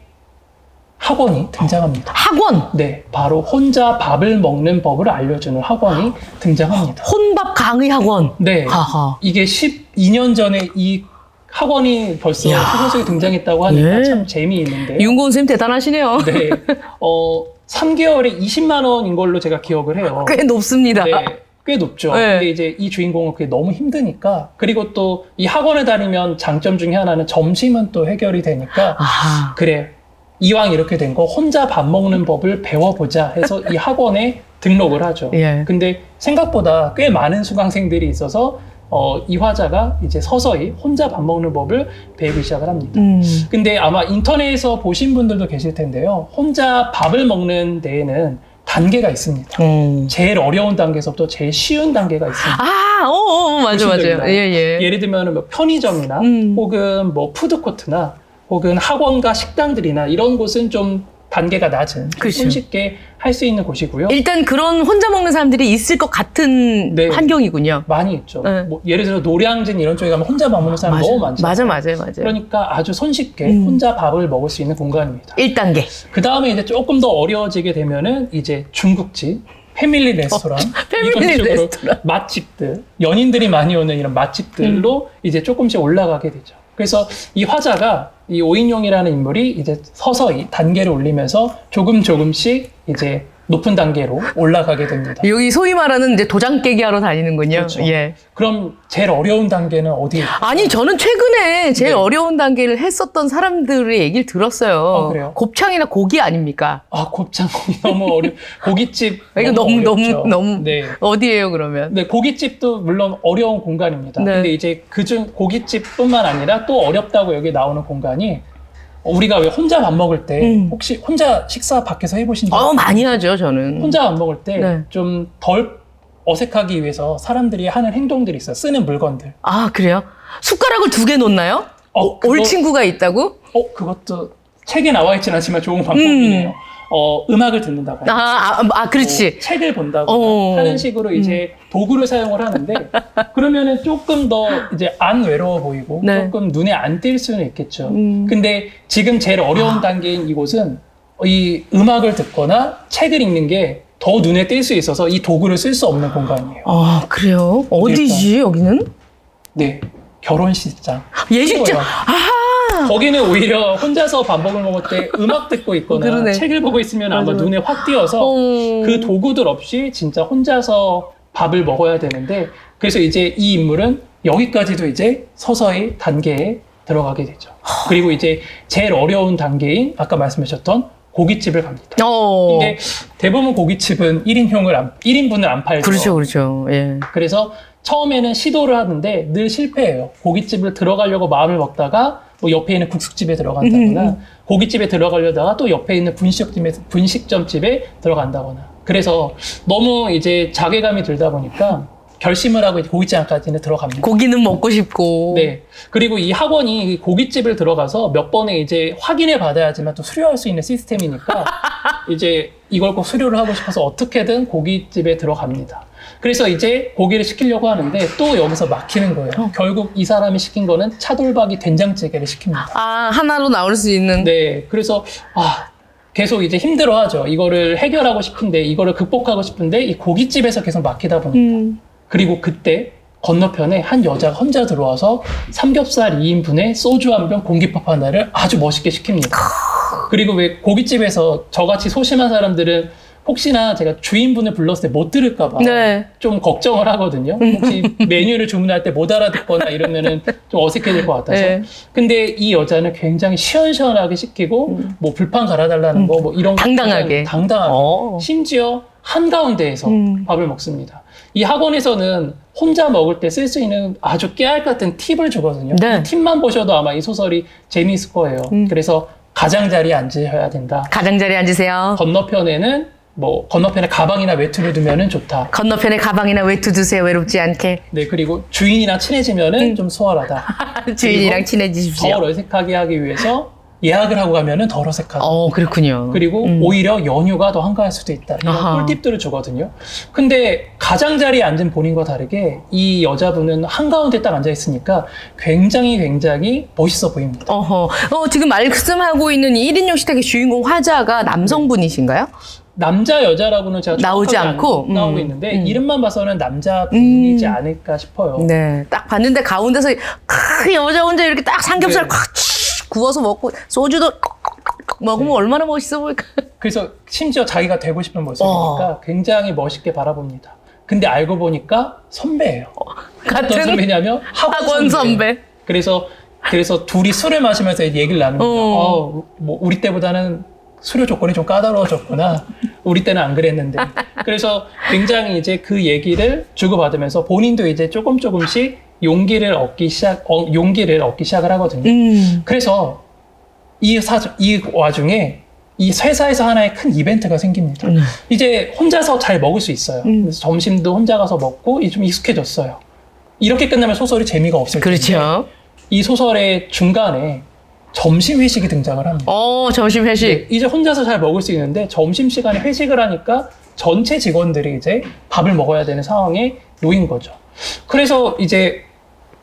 학원이 등장합니다. 학원? 네. 바로 혼자 밥을 먹는 법을 알려주는 학원이 등장합니다. 혼밥 강의 학원? 네. 하하. 이게 12년 전에 이 학원이 벌써 소설 속에 등장했다고 하니까 참 재미있는데요. 윤고은 선생님 대단하시네요. 네. 3개월에 20만 원인 걸로 제가 기억을 해요. 꽤 높습니다. 네. 꽤 높죠. 네. 근데 이제 이 주인공은 그게 너무 힘드니까 그리고 또 이 학원에 다니면 장점 중에 하나는 점심은 또 해결이 되니까 아하. 그래. 이왕 이렇게 된 거 혼자 밥 먹는 법을 배워보자 해서 이 학원에 등록을 하죠. 예. 근데 생각보다 꽤 많은 수강생들이 있어서 이 화자가 이제 서서히 혼자 밥 먹는 법을 배우기 시작을 합니다. 근데 아마 인터넷에서 보신 분들도 계실 텐데요. 혼자 밥을 먹는 데에는 단계가 있습니다. 제일 어려운 단계에서부터 제일 쉬운 단계가 있습니다. 맞아요. 예. 예를 들면 뭐 편의점이나 혹은 뭐 푸드코트나 혹은 학원과 식당들이나 이런 곳은 좀 단계가 낮은 그렇죠. 손쉽게 할 수 있는 곳이고요. 일단 그런 혼자 먹는 사람들이 있을 것 같은 네. 환경이군요. 많이 있죠. 네. 뭐 예를 들어 노량진 이런 쪽에 가면 혼자 밥 먹는 사람 너무 많죠. 맞아요. 그러니까 아주 손쉽게 혼자 밥을 먹을 수 있는 공간입니다. 1단계. 그 다음에 이제 조금 더 어려워지게 되면은 이제 중국집, 패밀리 레스토랑, 패밀리 이런 식으로 레스토랑. 맛집들, 연인들이 많이 오는 이런 맛집들로 이제 조금씩 올라가게 되죠. 그래서 이 화자가 이 오인용이라는 인물이 이제 서서히 단계를 올리면서 조금씩 이제 높은 단계로 올라가게 됩니다. 여기 소위 말하는 이제 도장 깨기 하러 다니는군요. 그렇죠. 예. 그럼 제일 어려운 단계는 어디에? 아니, 저는 최근에 제일 네. 어려운 단계를 했었던 사람들의 얘기를 들었어요. 그래요? 곱창이나 고기 아닙니까? 아, 곱창 고기 너무 고깃집. 이거 너무 네. 어디예요, 그러면? 네, 고깃집도 물론 어려운 공간입니다. 네. 근데 이제 그중 고깃집뿐만 아니라 또 어렵다고 여기 나오는 공간이 우리가 왜 혼자 밥 먹을 때 혹시 혼자 식사 밖에서 해보신 적 있어요? 많이 하죠, 저는. 혼자 밥 먹을 때 네. 좀 덜 어색하기 위해서 사람들이 하는 행동들이 있어요. 쓰는 물건들. 아, 그래요? 숟가락을 2개 놓나요? 올 친구가 있다고? 그것도 책에 나와 있지는 않지만 좋은 방법이네요. 음악을 듣는다고. 그렇지. 책을 본다고 하는 식으로 이제 도구를 사용을 하는데, 그러면은 조금 더 이제 안 외로워 보이고, 네. 조금 눈에 안 띌 수는 있겠죠. 근데 지금 제일 어려운 단계인 이곳은 이 음악을 듣거나 책을 읽는 게 더 눈에 띌 수 있어서 이 도구를 쓸 수 없는 공간이에요. 아, 그래요? 어디지, 여기는? 네. 결혼식장. 예식장. 거기는 오히려 혼자서 밥 먹을 때 음악 듣고 있거나 그러네. 책을 보고 있으면 아마 눈에 확 띄어서 그 도구들 없이 진짜 혼자서 밥을 먹어야 되는데, 그래서 이제 이 인물은 여기까지도 이제 서서히 단계에 들어가게 되죠. 그리고 이제 제일 어려운 단계인 아까 말씀하셨던 고깃집을 갑니다. 근데 대부분 고깃집은 1인분을 안 팔죠. 그렇죠. 예. 그래서 처음에는 시도를 하는데 늘 실패해요. 고깃집을 들어가려고 마음을 먹다가 뭐 옆에 있는 국수집에 들어간다거나 고깃집에 들어가려다가 또 옆에 있는 분식점집에 들어간다거나. 그래서 너무 이제 자괴감이 들다 보니까 결심을 하고 이제 고깃집까지는 들어갑니다. 고기는 먹고 싶고. 네. 그리고 이 학원이 고깃집을 들어가서 몇 번에 이제 확인을 받아야지만 또 수료할 수 있는 시스템이니까 이제 이걸 꼭 수료를 하고 싶어서 어떻게든 고깃집에 들어갑니다. 그래서 이제 고기를 시키려고 하는데 또 여기서 막히는 거예요. 결국 이 사람이 시킨 거는 차돌박이 된장찌개를 시킵니다. 하나로 나올 수 있는. 네. 그래서 계속 이제 힘들어하죠. 이거를 해결하고 싶은데, 이거를 극복하고 싶은데 이 고깃집에서 계속 막히다 보니까. 그리고 그때 건너편에 한 여자가 혼자 들어와서 삼겹살 2인분에 소주 한 병, 공깃밥 하나를 아주 멋있게 시킵니다. 그리고 왜 고깃집에서 저같이 소심한 사람들은 혹시나 제가 주인분을 불렀을 때 못 들을까봐 좀 걱정을 하거든요. 혹시 메뉴를 주문할 때 못 알아듣거나 이러면은 좀 어색해질 것 같아서. 근데 이 여자는 굉장히 시원시원하게 시키고 뭐 불판 갈아달라는 거 뭐 이런 당당하게. 심지어 한가운데에서 밥을 먹습니다. 이 학원에서는 혼자 먹을 때 쓸 수 있는 아주 깨알 같은 팁을 주거든요. 이 팁만 보셔도 아마 이 소설이 재미있을 거예요. 그래서 가장자리에 앉으셔야 된다. 가장자리에 앉으세요. 건너편에 가방이나 외투를 두면은 좋다. 건너편에 가방이나 외투 두세요. 외롭지 않게. 네, 그리고 주인이랑 친해지면은 좀 수월하다. 주인이랑 친해지십시오. 덜 어색하게 하기 위해서 예약을 하고 가면은 덜 어색하다. 그렇군요. 그리고 오히려 연휴가 더 한가할 수도 있다. 이런 꿀팁들을 주거든요. 근데 가장자리에 앉은 본인과 다르게 이 여자분은 한가운데 딱 앉아 있으니까 굉장히 멋있어 보입니다. 지금 말씀하고 있는 이 1인용 식탁의 주인공 화자가 남성분이신가요? 남자 여자라고는 제가 나오지 않고 나오고 있는데 이름만 봐서는 남자분이지 않을까 싶어요. 네, 딱 봤는데 가운데서 여자 혼자 이렇게 딱 삼겹살 구워서 먹고 소주도 먹으면 얼마나 멋있어 보일까. 그래서 심지어 자기가 되고 싶은 모습이니까 굉장히 멋있게 바라봅니다. 근데 알고 보니까 선배예요. 같은 어떤 선배냐면 학원 선배. 그래서 둘이 술을 마시면서 얘기를 나눕니다. 뭐 우리 때보다는 수료 조건이 좀 까다로워졌구나. 우리 때는 안 그랬는데. 그래서 굉장히 이제 그 얘기를 주고받으면서 본인도 이제 조금씩 용기를 얻기 시작을 하거든요. 그래서 이 와중에 이 회사에서 하나의 큰 이벤트가 생깁니다. 이제 혼자서 잘 먹을 수 있어요. 그래서 점심도 혼자 가서 먹고 좀 익숙해졌어요. 이렇게 끝나면 소설이 재미가 없을 텐데. 그렇죠. 이 소설의 중간에 점심 회식이 등장을 합니다. 점심 회식. 네, 이제 혼자서 잘 먹을 수 있는데 점심 시간에 회식을 하니까 전체 직원들이 이제 밥을 먹어야 되는 상황에 놓인 거죠. 그래서 이제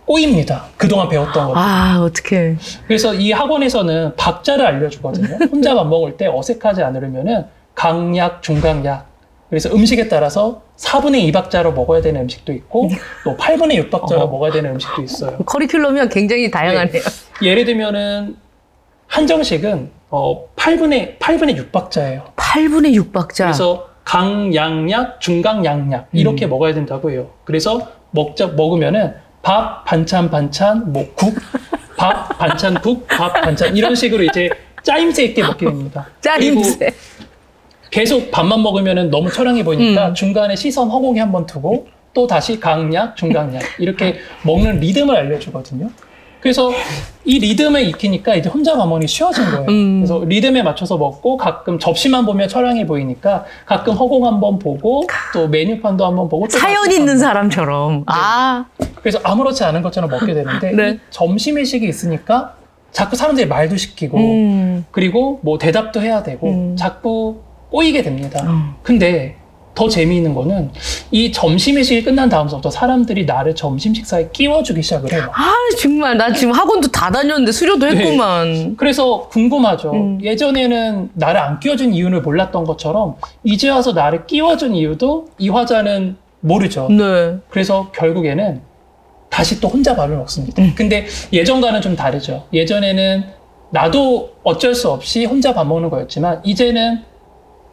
꼬입니다. 그동안 배웠던 것들. 어떡해. 그래서 이 학원에서는 박자를 알려주거든요. 혼자 밥 먹을 때 어색하지 않으려면은 강약, 중강약, 그래서 음식에 따라서 4분의 2박자로 먹어야 되는 음식도 있고 또 8분의 6박자로 먹어야 되는 음식도 있어요. 커리큘럼이 굉장히 다양하네요. 네. 예를 들면은 한정식은 8분의 6박자예요. 8분의 6박자. 그래서 강양약, 중강양약 이렇게 먹어야 된다고 해요. 그래서 먹으면은 밥, 반찬, 뭐 국, 밥, 반찬, 국, 밥, 반찬 이런 식으로 이제 짜임새 있게 먹게 됩니다. 짜임새. 계속 밥만 먹으면 너무 처량해 보이니까 중간에 시선 허공에 한번 두고 또 다시 강약, 중강약 이렇게 먹는 리듬을 알려주거든요. 그래서 이 리듬을 익히니까 이제 혼자 밥 먹기 쉬워진 거예요. 그래서 리듬에 맞춰서 먹고 가끔 접시만 보면 처량해 보이니까 가끔 허공 한번 보고 또 메뉴판도 한번 보고 또 사연 있는 사람처럼. 네. 아. 그래서 아무렇지 않은 것처럼 먹게 되는데 네. 이 점심 회식이 있으니까 자꾸 사람들이 말도 시키고 그리고 뭐 대답도 해야 되고 자꾸 꼬이게 됩니다. 근데 더 재미있는 거는 이 점심 회식이 끝난 다음부터 사람들이 나를 점심 식사에 끼워주기 시작을 해요. 아, 정말. 나 지금 학원도 다 다녔는데 수료도 했구만. 네. 그래서 궁금하죠. 예전에는 나를 안 끼워준 이유를 몰랐던 것처럼 이제 와서 나를 끼워준 이유도 이 화자는 모르죠. 네. 그래서 결국에는 다시 또 혼자 밥을 먹습니다. 근데 예전과는 좀 다르죠. 예전에는 나도 어쩔 수 없이 혼자 밥 먹는 거였지만 이제는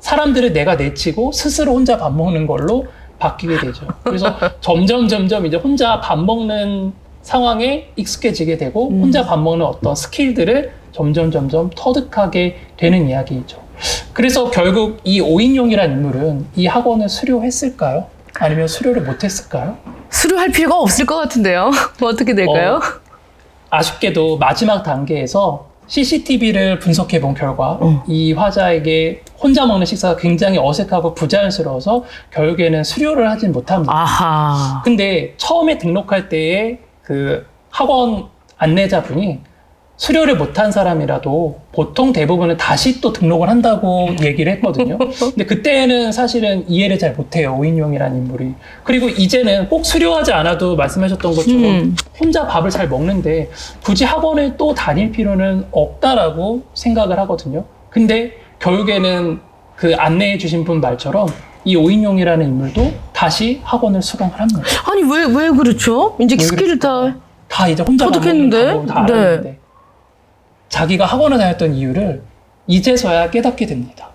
사람들을 내가 내치고 스스로 혼자 밥 먹는 걸로 바뀌게 되죠. 그래서 점점 이제 혼자 밥 먹는 상황에 익숙해지게 되고 혼자 밥 먹는 어떤 스킬들을 점점 터득하게 되는 이야기이죠. 그래서 결국 이 오인용이라는 인물은 이 학원을 수료했을까요? 아니면 수료를 못했을까요? 수료할 필요가 없을 것 같은데요. 어떻게 될까요? 아쉽게도 마지막 단계에서 CCTV를 분석해 본 결과 이 화자에게 혼자 먹는 식사가 굉장히 어색하고 부자연스러워서 결국에는 수료를 하진 못합니다. 아하. 근데 처음에 등록할 때에 그 학원 안내자분이 수료를 못한 사람이라도 보통 대부분은 다시 또 등록을 한다고 얘기를 했거든요. 근데 그때는 사실은 이해를 잘 못해요. 오인용이라는 인물이. 그리고 이제는 꼭 수료하지 않아도 말씀하셨던 것처럼 혼자 밥을 잘 먹는데 굳이 학원을 또 다닐 필요는 없다라고 생각을 하거든요. 근데 결국에는 그 안내해 주신 분 말처럼 이 오인용이라는 인물도 다시 학원을 수강을 합니다. 아니 왜 그렇죠? 이제 스킬을 다 이제 혼자 터득했는데? 다 알았는데 자기가 학원을 다녔던 이유를 이제서야 깨닫게 됩니다.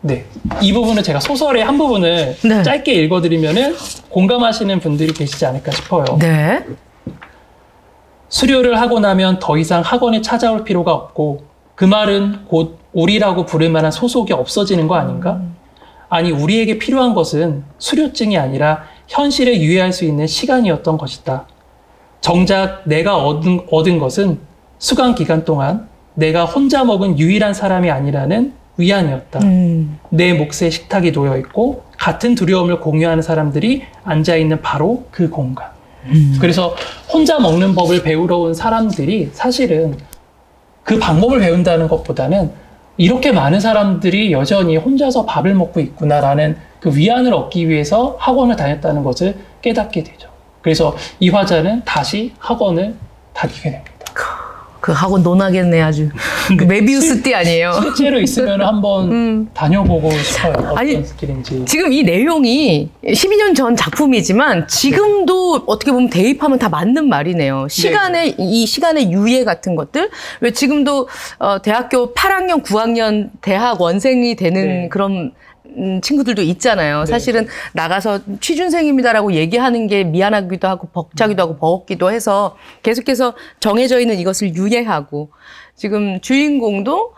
네, 이 부분은 제가 소설의 한 부분을 네. 짧게 읽어드리면은 공감하시는 분들이 계시지 않을까 싶어요. 네. 수료를 하고 나면 더 이상 학원에 찾아올 필요가 없고 그 말은 곧 우리라고 부를 만한 소속이 없어지는 거 아닌가? 아니, 우리에게 필요한 것은 수료증이 아니라 현실에 유의할 수 있는 시간이었던 것이다. 정작 내가 얻은 것은 수강 기간 동안 내가 혼자 먹은 유일한 사람이 아니라는 위안이었다. 내 몫에 식탁이 놓여있고 같은 두려움을 공유하는 사람들이 앉아있는 바로 그 공간. 그래서 혼자 먹는 법을 배우러 온 사람들이 사실은 그 방법을 배운다는 것보다는 이렇게 많은 사람들이 여전히 혼자서 밥을 먹고 있구나라는 그 위안을 얻기 위해서 학원을 다녔다는 것을 깨닫게 되죠. 그래서 이 화자는 다시 학원을 다니게 됩니다. 그 학원 논하겠네 아주. 그 메비우스 띠 아니에요? 실제로 있으면 한번 다녀보고 싶어요. 어떤 아니, 스킬인지. 지금 이 내용이 12년 전 작품이지만 지금도 어떻게 보면 대입하면 다 맞는 말이네요. 시간의 이 시간의 유예 같은 것들. 왜 지금도 대학교 8학년, 9학년 대학 원생이 되는 그런 친구들도 있잖아요. 사실은 나가서 취준생입니다라고 얘기하는 게 미안하기도 하고 벅차기도 하고 버겁기도 해서 계속해서 정해져 있는 이것을 유예하고 지금 주인공도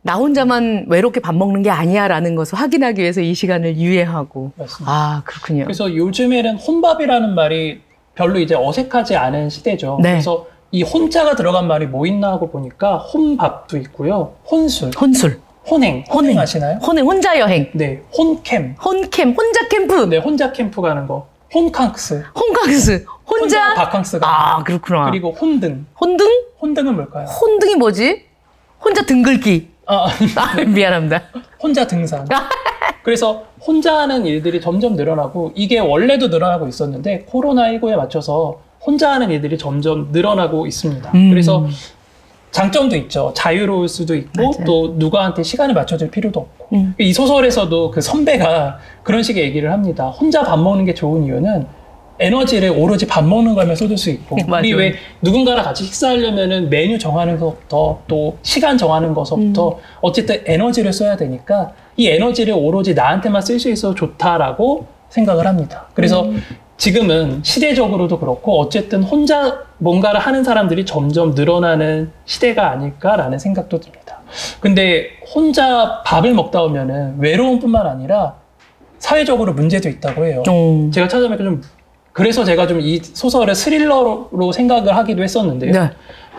나 혼자만 외롭게 밥 먹는 게 아니야라는 것을 확인하기 위해서 이 시간을 유예하고. 맞습니다. 아, 그렇군요. 그래서 요즘에는 혼밥이라는 말이 별로 이제 어색하지 않은 시대죠. 네. 그래서 이 혼자가 들어간 말이 뭐 있나 하고 보니까 혼밥도 있고요. 혼술. 혼행 아시나요? 혼행, 혼자 여행. 네, 혼캠. 혼자 캠프. 네, 혼자 캠프 가는 거. 혼캉스. 혼자 바캉스 가는 거. 아, 그렇구나. 그리고 혼등. 혼등은 뭘까요? 혼등이 뭐지? 혼자 등글기. 미안합니다. 혼자 등산. 그래서 혼자 하는 일들이 점점 늘어나고 이게 원래도 늘어나고 있었는데 코로나19에 맞춰서 혼자 하는 일들이 점점 늘어나고 있습니다. 그래서 장점도 있죠. 자유로울 수도 있고 맞아요. 또 누구한테 시간을 맞춰줄 필요도 없고 이 소설에서도 그 선배가 그런 식의 얘기를 합니다. 혼자 밥 먹는 게 좋은 이유는 에너지를 오로지 밥 먹는 거에만 쏟을 수 있고 우리 왜 누군가랑 같이 식사하려면은 메뉴 정하는 것부터 또 시간 정하는 것부터 어쨌든 에너지를 써야 되니까 이 에너지를 오로지 나한테만 쓸 수 있어서 좋다라고 생각을 합니다. 그래서 지금은 시대적으로도 그렇고 어쨌든 혼자 뭔가를 하는 사람들이 점점 늘어나는 시대가 아닐까라는 생각도 듭니다. 근데 혼자 밥을 먹다 보면은 외로움뿐만 아니라 사회적으로 문제도 있다고 해요. 제가 찾아보니까 좀 그래서 제가 좀 이 소설을 스릴러로 생각을 하기도 했었는데요. 네.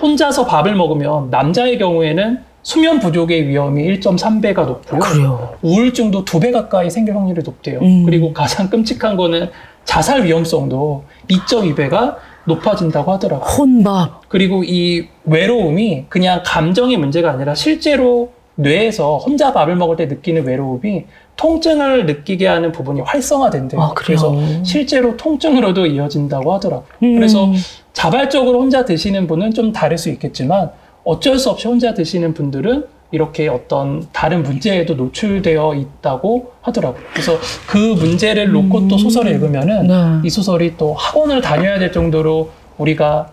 혼자서 밥을 먹으면 남자의 경우에는 수면 부족의 위험이 1.3배가 높고요. 그래요. 우울증도 2배 가까이 생길 확률이 높대요. 그리고 가장 끔찍한 거는 자살 위험성도 2.2배가 높아진다고 하더라고요. 혼밥. 그리고 이 외로움이 그냥 감정의 문제가 아니라 실제로 뇌에서 혼자 밥을 먹을 때 느끼는 외로움이 통증을 느끼게 하는 부분이 활성화된대요. 아, 그래서 실제로 통증으로도 이어진다고 하더라고요. 그래서 자발적으로 혼자 드시는 분은 좀 다를 수 있겠지만 어쩔 수 없이 혼자 드시는 분들은 이렇게 어떤 다른 문제에도 노출되어 있다고 하더라고요. 그래서 그 문제를 놓고 또 소설을 읽으면은 이 소설이 또 학원을 다녀야 될 정도로 우리가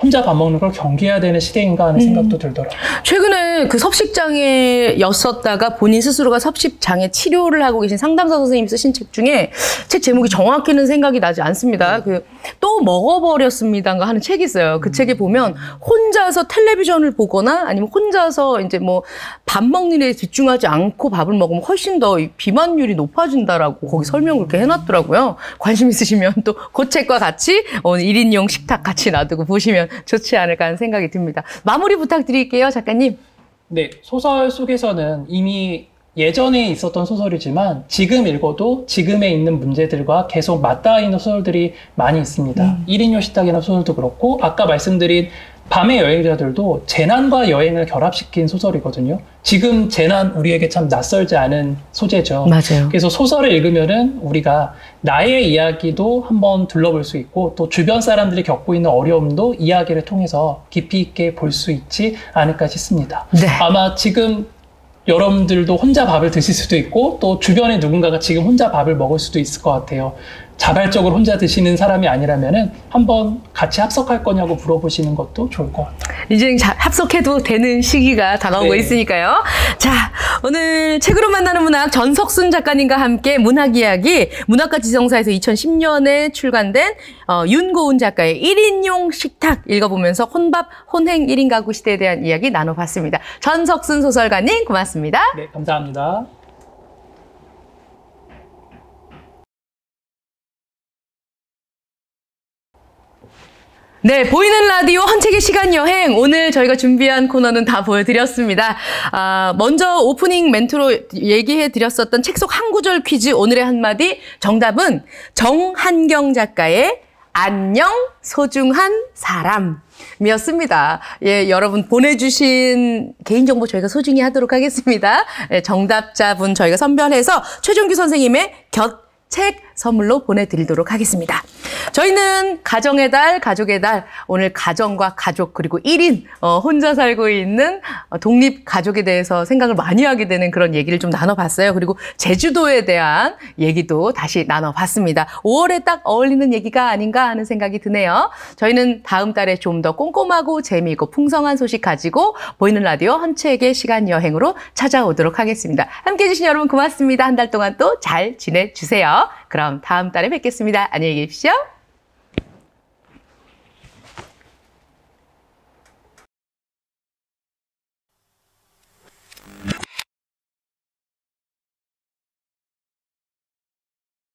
혼자 밥 먹는 걸 경계해야 되는 시대인가 하는 생각도 들더라고요. 최근에 그 섭식장애였었다가 본인 스스로가 섭식장애 치료를 하고 계신 상담사 선생님이 쓰신 책 중에 책 제목이 정확히는 생각이 나지 않습니다. 그 또 먹어버렸습니다인가 하는 책이 있어요. 그 책에 보면 혼자서 텔레비전을 보거나 아니면 혼자서 이제 뭐 밥 먹는 데 집중하지 않고 밥을 먹으면 훨씬 더 비만율이 높아진다라고 거기 설명을 그렇게 해놨더라고요. 관심 있으시면 또 그 책과 같이 1인용 식탁 같이 놔두고 보시면 좋지 않을까 하는 생각이 듭니다. 마무리 부탁드릴게요, 작가님. 네, 소설 속에서는 이미 예전에 있었던 소설이지만 지금 읽어도 지금에 있는 문제들과 계속 맞닿아 있는 소설들이 많이 있습니다. 1인용 식탁이나 소설도 그렇고 아까 말씀드린 밤의 여행자들도 재난과 여행을 결합시킨 소설이거든요. 지금 재난 우리에게 참 낯설지 않은 소재죠. 맞아요. 그래서 소설을 읽으면은 우리가 나의 이야기도 한번 둘러볼 수 있고 또 주변 사람들이 겪고 있는 어려움도 이야기를 통해서 깊이 있게 볼 수 있지 않을까 싶습니다. 네. 아마 지금 여러분들도 혼자 밥을 드실 수도 있고 또 주변에 누군가가 지금 혼자 밥을 먹을 수도 있을 것 같아요. 자발적으로 혼자 드시는 사람이 아니라면은 한번 같이 합석할 거냐고 물어보시는 것도 좋을 것 같아요. 이제 합석해도 되는 시기가 다가오고 있으니까요. 자, 오늘 책으로 만나는 문학 전석순 작가님과 함께 문학 이야기, 문학과 지성사에서 2010년에 출간된 윤고은 작가의 1인용 식탁 읽어보면서 혼밥, 혼행 1인 가구 시대에 대한 이야기 나눠봤습니다. 전석순 소설가님 고맙습니다. 네, 감사합니다. 네, 보이는 라디오 헌책의 시간 여행. 오늘 저희가 준비한 코너는 다 보여드렸습니다. 먼저 오프닝 멘트로 얘기해드렸었던 책 속 한 구절 퀴즈 오늘의 한마디 정답은 정한경 작가의 안녕 소중한 사람이었습니다. 예, 여러분 보내주신 개인정보 저희가 소중히 하도록 하겠습니다. 예, 정답자분 저희가 선별해서 최종규 선생님의 책 선물로 보내드리도록 하겠습니다. 저희는 가정의 달, 가족의 달, 오늘 가정과 가족 그리고 1인 혼자 살고 있는 독립가족에 대해서 생각을 많이 하게 되는 그런 얘기를 좀 나눠봤어요. 그리고 제주도에 대한 얘기도 다시 나눠봤습니다. 5월에 딱 어울리는 얘기가 아닌가 하는 생각이 드네요. 저희는 다음 달에 좀 더 꼼꼼하고 재미있고 풍성한 소식 가지고 보이는 라디오 헌책의 시간 여행으로 찾아오도록 하겠습니다. 함께해 주신 여러분 고맙습니다. 한 달 동안 또 잘 지내주세요. 그럼 다음 달에 뵙겠습니다. 안녕히 계십시오.